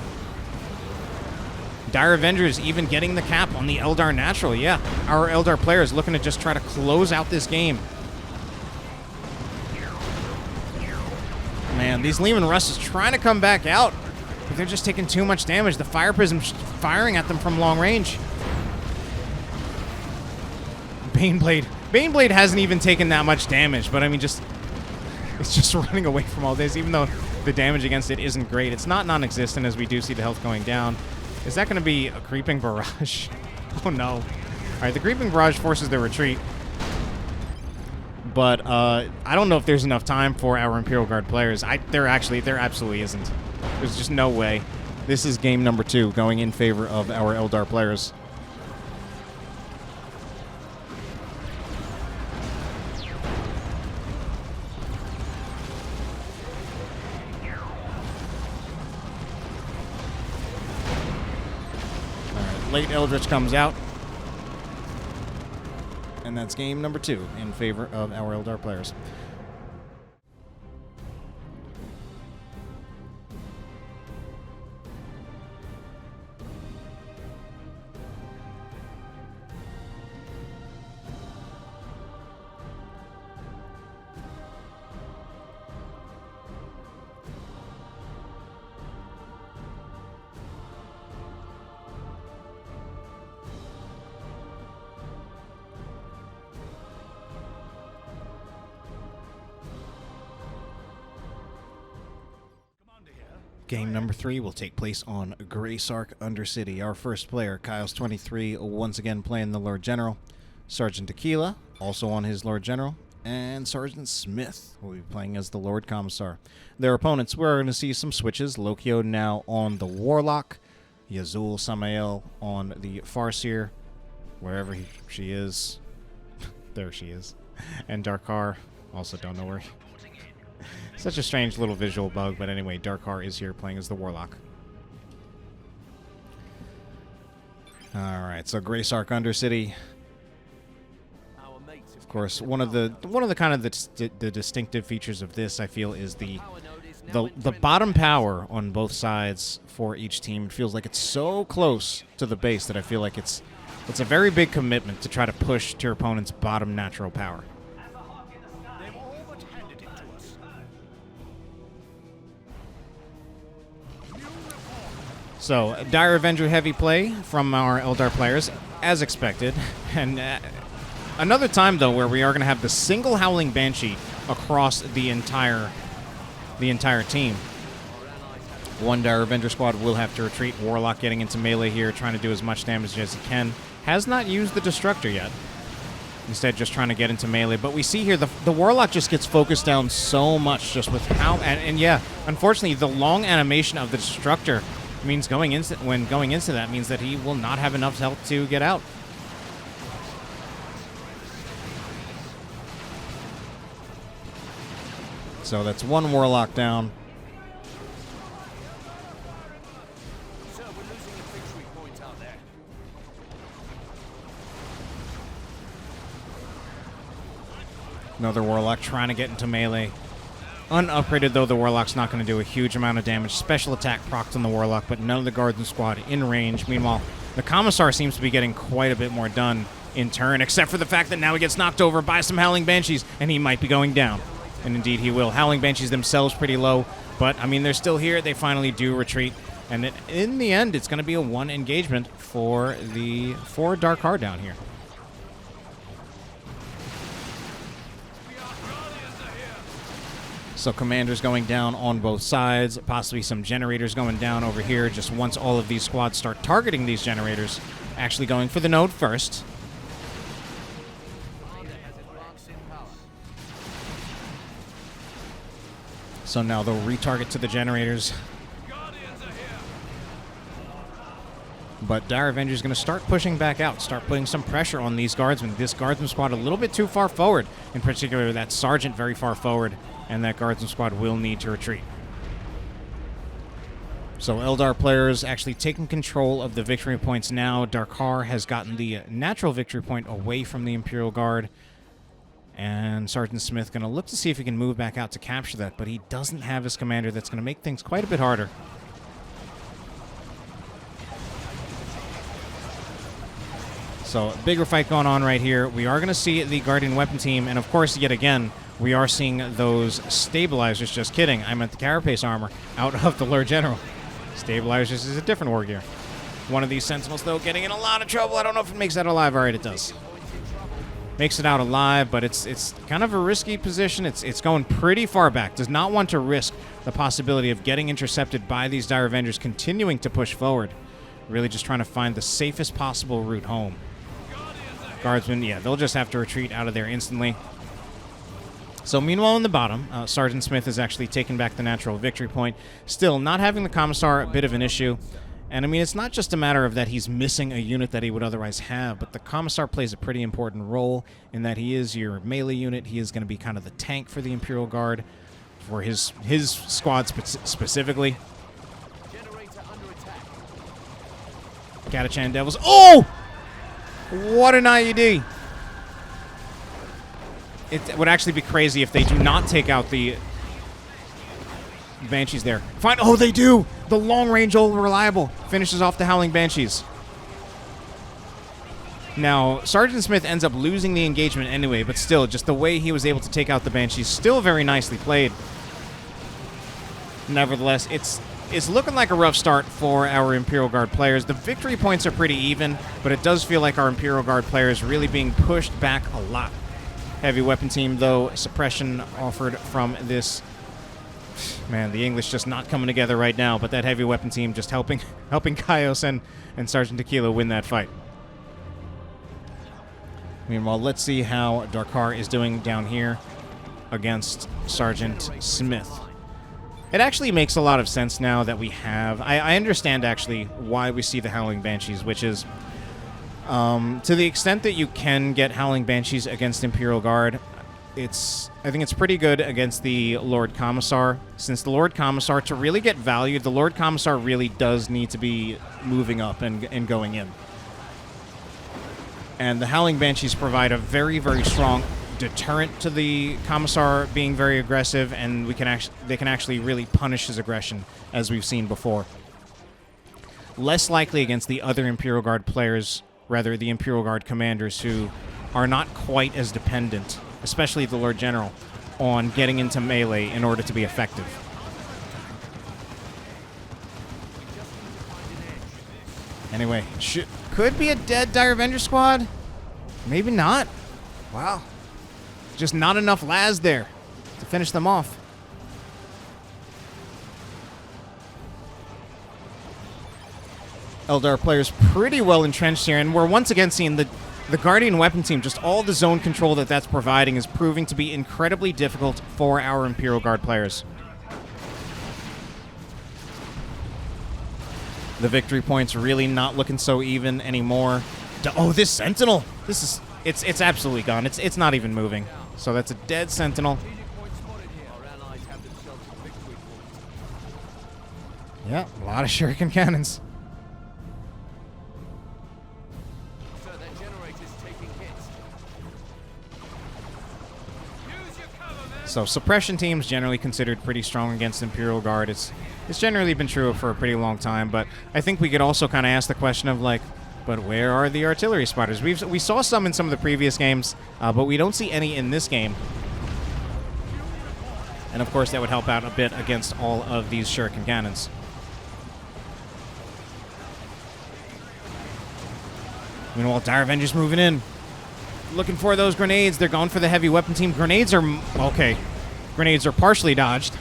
Dire Avengers even getting the cap on the Eldar Natural. Yeah, our Eldar players looking to just try to close out this game. Man, these Leman Russ is trying to come back out, but they're just taking too much damage. The Fire Prism's firing at them from long range. Baneblade. Baneblade hasn't even taken that much damage, but I mean, just... It's just running away from all this, even though the damage against it isn't great. It's not non-existent, as we do see the health going down. Is that going to be a Creeping Barrage? Oh, no. All right, the Creeping Barrage forces their retreat. But I don't know if there's enough time for our Imperial Guard players. There absolutely isn't. There's just no way. This is game number 2 going in favor of our Eldar players. late Eldritch comes out. And that's game number 2 in favor of our Eldar players. Game number 3 will take place on Grey Sark Undercity. Our first player, Kyles23, once again playing the Lord General. Sergeant Aquila, also on his Lord General. And Sergeant Smith will be playing as the Lord Commissar. Their opponents, we're going to see some switches. Lokyo now on the Warlock. Yazoul Samaiel on the Farseer, wherever she is. There she is. And Darkar, also don't know where. Such a strange little visual bug, but anyway, Darkar is here playing as the Warlock. Alright, so Grey Sark Undercity. Of course, one of the kind of the distinctive features of this, I feel, is the bottom power on both sides for each team. It feels like it's so close to the base that I feel like it's a very big commitment to try to push to your opponent's bottom natural power. So, Dire Avenger heavy play from our Eldar players, as expected. And another time, though, where we are going to have the single Howling Banshee across the entire team. One Dire Avenger squad will have to retreat. Warlock getting into melee here, trying to do as much damage as he can. Has not used the Destructor yet. Instead, just trying to get into melee. But we see here, the Warlock just gets focused down so much just with how... And yeah, unfortunately, the long animation of the Destructor means going into that means that he will not have enough health to get out. So that's one Warlock down. Another Warlock trying to get into melee. Unupgraded, though, the Warlock's not going to do a huge amount of damage. Special attack procs on the Warlock, but none of the guards in squad in range. Meanwhile, the Commissar seems to be getting quite a bit more done in turn, except for the fact that now he gets knocked over by some Howling Banshees, and he might be going down. And indeed he will. Howling Banshees themselves pretty low, but, I mean, they're still here. They finally do retreat. And in the end, it's going to be a one engagement for Darkar down here. So commanders going down on both sides, possibly some generators going down over here, just once all of these squads start targeting these generators, actually going for the node first. So now they'll retarget to the generators. But Dire Avenger is going to start pushing back out, start putting some pressure on these guardsmen. This guardsman squad a little bit too far forward, in particular that sergeant very far forward, and that guardsman squad will need to retreat. So Eldar players actually taking control of the victory points now. Darkar has gotten the natural victory point away from the Imperial Guard, and Sergeant Smith going to look to see if he can move back out to capture that, but he doesn't have his commander. That's going to make things quite a bit harder. So, bigger fight going on right here. We are going to see the Guardian Weapon team, and of course, yet again, we are seeing those stabilizers, just kidding, I meant the Carapace armor, out of the Lord General. Stabilizers is a different war gear. One of these Sentinels, though, getting in a lot of trouble. I don't know if it makes that alive. All right, it does. Makes it out alive, but it's kind of a risky position. It's going pretty far back. Does not want to risk the possibility of getting intercepted by these Dire Avengers continuing to push forward. Really just trying to find the safest possible route home. Guardsmen, yeah, they'll just have to retreat out of there instantly. So meanwhile in the bottom, Sergeant Smith has actually taken back the natural victory point. Still, not having the Commissar, a bit of an issue. And I mean, it's not just a matter of that he's missing a unit that he would otherwise have, but the Commissar plays a pretty important role in that he is your melee unit. He is going to be kind of the tank for the Imperial Guard, for his squad specifically. Catachan Devils. Oh! What an IED. It would actually be crazy if they do not take out the Banshees there. Fine. Oh, they do! The long-range old reliable finishes off the Howling Banshees. Now, Sergeant Smith ends up losing the engagement anyway, but still, just the way he was able to take out the Banshees, still very nicely played. Nevertheless, it's looking like a rough start for our Imperial Guard players. The victory points are pretty even, but it does feel like our Imperial Guard players really being pushed back a lot. Heavy weapon team, though, suppression offered from this. Man, the English just not coming together right now, but that heavy weapon team just helping Kaios and Sergeant Aquila win that fight. Meanwhile, let's see how Darkar is doing down here against Sergeant Smith. It actually makes a lot of sense now that we have... I understand, actually, why we see the Howling Banshees, which is... to the extent that you can get Howling Banshees against Imperial Guard, I think it's pretty good against the Lord Commissar. Since the Lord Commissar, to really get value, the Lord Commissar really does need to be moving up and going in. And the Howling Banshees provide a very, very strong deterrent to the Commissar being very aggressive, and they can actually really punish his aggression, as we've seen before. Less likely against the other Imperial Guard players, rather the Imperial Guard commanders, who are not quite as dependent, especially the Lord General, on getting into melee in order to be effective. Anyway, could be a dead Dire Avenger squad. Maybe not. Wow. Just not enough Laz there to finish them off. Eldar players pretty well entrenched here, and we're once again seeing the Guardian weapon team, just all the zone control that's providing is proving to be incredibly difficult for our Imperial Guard players. The victory points really not looking so even anymore. Oh, this Sentinel! It's absolutely gone. It's not even moving. So that's a dead Sentinel. Yeah, a lot of Shuriken cannons. So suppression teams generally considered pretty strong against Imperial Guard. It's generally been true for a pretty long time, but I think we could also kind of ask the question of, like, but where are the artillery spotters? We saw some in some of the previous games, but we don't see any in this game. And of course that would help out a bit against all of these Shuriken cannons. Meanwhile, Dire Avenger's moving in. Looking for those grenades. They're going for the heavy weapon team. Grenades are... okay. Grenades are partially dodged,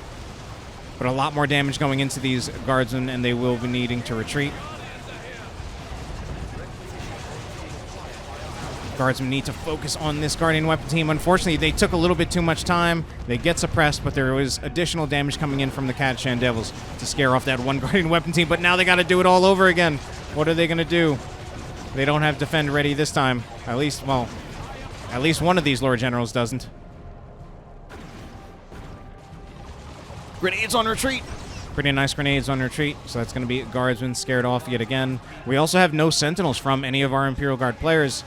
but a lot more damage going into these guardsmen, and they will be needing to retreat. Guardsmen need to focus on this Guardian weapon team. Unfortunately, they took a little bit too much time. They get suppressed, but there was additional damage coming in from the Catachan Devils to scare off that one Guardian weapon team, but now they got to do it all over again. What are they going to do? They don't have defend ready this time. At least one of these Lord Generals doesn't. Grenades on retreat. Pretty nice grenades on retreat. So that's going to be Guardsmen scared off yet again. We also have no Sentinels from any of our Imperial Guard players.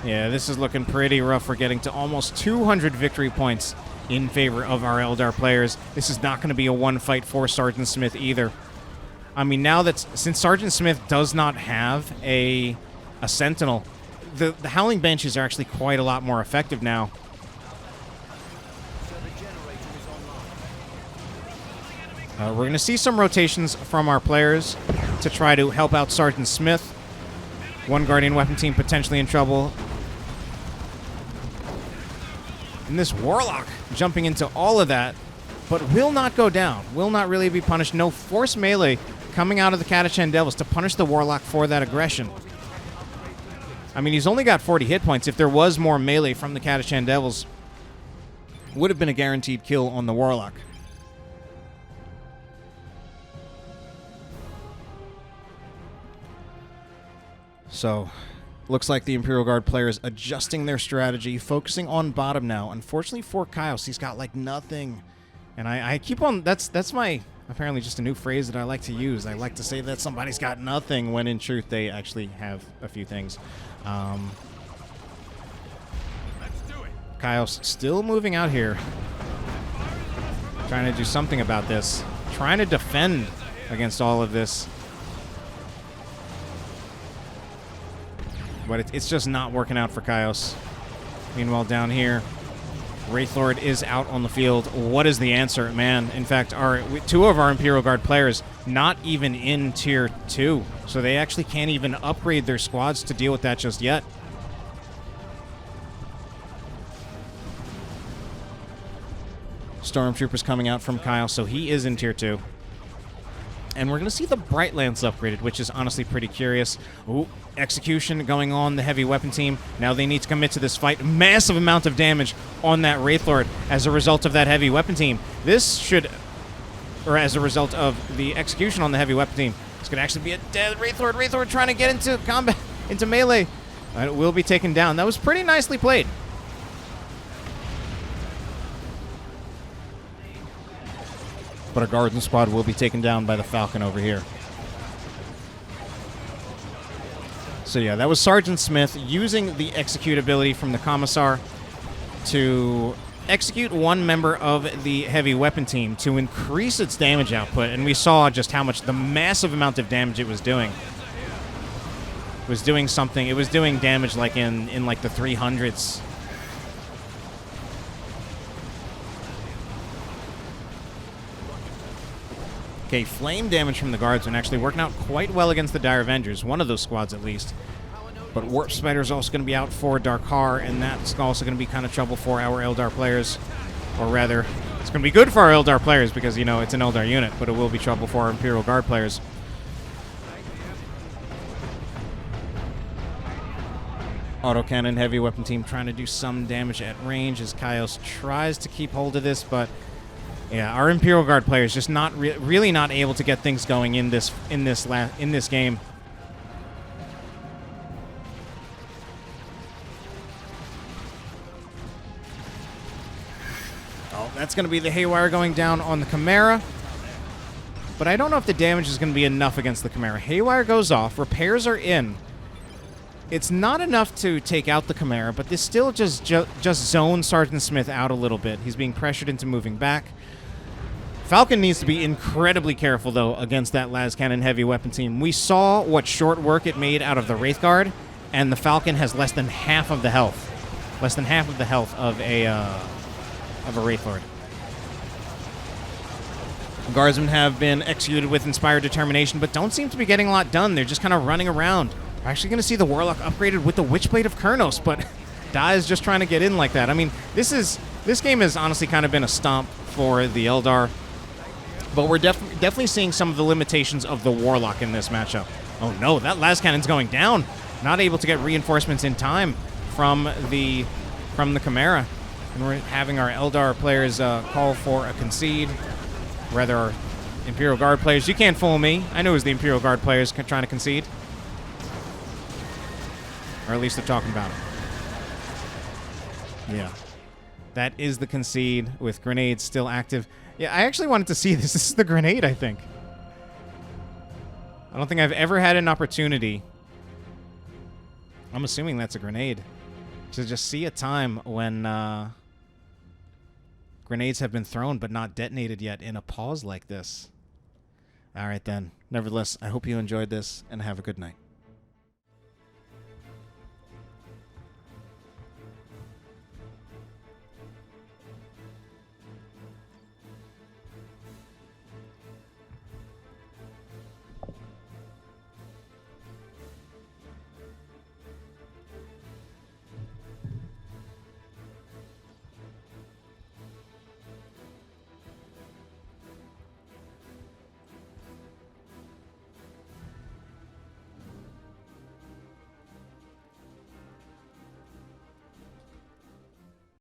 Yeah, this is looking pretty rough. We're getting to almost 200 victory points in favor of our Eldar players. This is not going to be a one fight for Sergeant Smith either. I mean, now that since Sergeant Smith does not have a Sentinel, the Howling Banshees are actually quite a lot more effective now. We're going to see some rotations from our players to try to help out Sergeant Smith. One Guardian weapon team potentially in trouble. And this Warlock jumping into all of that, but will not go down. Will not really be punished. No force melee coming out of the Catachan Devils to punish the Warlock for that aggression. I mean, he's only got 40 hit points. If there was more melee from the Catachan Devils, would have been a guaranteed kill on the Warlock. So, looks like the Imperial Guard players adjusting their strategy, focusing on bottom now. Unfortunately for Kaios, he's got like nothing And I keep on, that's my, apparently just a new phrase that I like to use. I like to say that somebody's got nothing when in truth they actually have a few things. Kaios still moving out here. Trying to do something about this. Trying to defend against all of this. But it's just not working out for Kaios. Meanwhile, down here, Wraithlord is out on the field. What is the answer? Man, in fact, two of our Imperial Guard players not even in Tier 2. So they actually can't even upgrade their squads to deal with that just yet. Stormtroopers coming out from Kyle, so he is in Tier 2. And we're going to see the Bright Lance upgraded, which is honestly pretty curious. Ooh, execution going on the heavy weapon team. Now they need to commit to this fight. Massive amount of damage on that Wraithlord as a result of that heavy weapon team. This should, or as a result of the execution on the heavy weapon team, it's going to actually be a dead Wraithlord. Wraithlord trying to get into combat, into melee. And it will be taken down. That was pretty nicely played. But a Guardian squad will be taken down by the Falcon over here. So yeah, that was Sergeant Smith using the execute ability from the Commissar to execute one member of the heavy weapon team to increase its damage output, and we saw just how much, the massive amount of damage it was doing. It was doing something, it was doing damage like in like the 300s. Okay, flame damage from the Guardsmen actually working out quite well against the Dire Avengers, one of those squads at least. But Warp Spider is also going to be out for Darkar, and that's also going to be kind of trouble for our Eldar players. Or rather, it's going to be good for our Eldar players because, you know, it's an Eldar unit, but it will be trouble for our Imperial Guard players. Autocannon heavy weapon team trying to do some damage at range as Kaios tries to keep hold of this, but yeah, our Imperial Guard players just not really not able to get things going in this game. Oh, that's going to be the Haywire going down on the Chimera. But I don't know if the damage is going to be enough against the Chimera. Haywire goes off, repairs are in. It's not enough to take out the Chimera, but this still just zones Sergeant Smith out a little bit. He's being pressured into moving back. Falcon needs to be incredibly careful, though, against that Lascannon heavy weapon team. We saw what short work it made out of the Wraith Guard, and the Falcon has less than half of the health. Less than half of the health of a Wraith Lord. Guardsmen have been executed with Inspired Determination, but don't seem to be getting a lot done. They're just kind of running around. We're actually going to see the Warlock upgraded with the Witchblade of Kurnos, but Da is just trying to get in like that. I mean, this game has honestly kind of been a stomp for the Eldar. But we're definitely seeing some of the limitations of the Warlock in this matchup. Oh no, that Lascannon's going down. Not able to get reinforcements in time from the Chimera. And we're having our Eldar players call for a concede. Rather, our Imperial Guard players. You can't fool me. I know it was the Imperial Guard players trying to concede. Or at least they're talking about it. Yeah. That is the concede with grenades still active. Yeah, I actually wanted to see this. This is the grenade, I think. I don't think I've ever had an opportunity. I'm assuming that's a grenade. To just see a time when grenades have been thrown but not detonated yet in a pause like this. All right, then. Nevertheless, I hope you enjoyed this, and have a good night.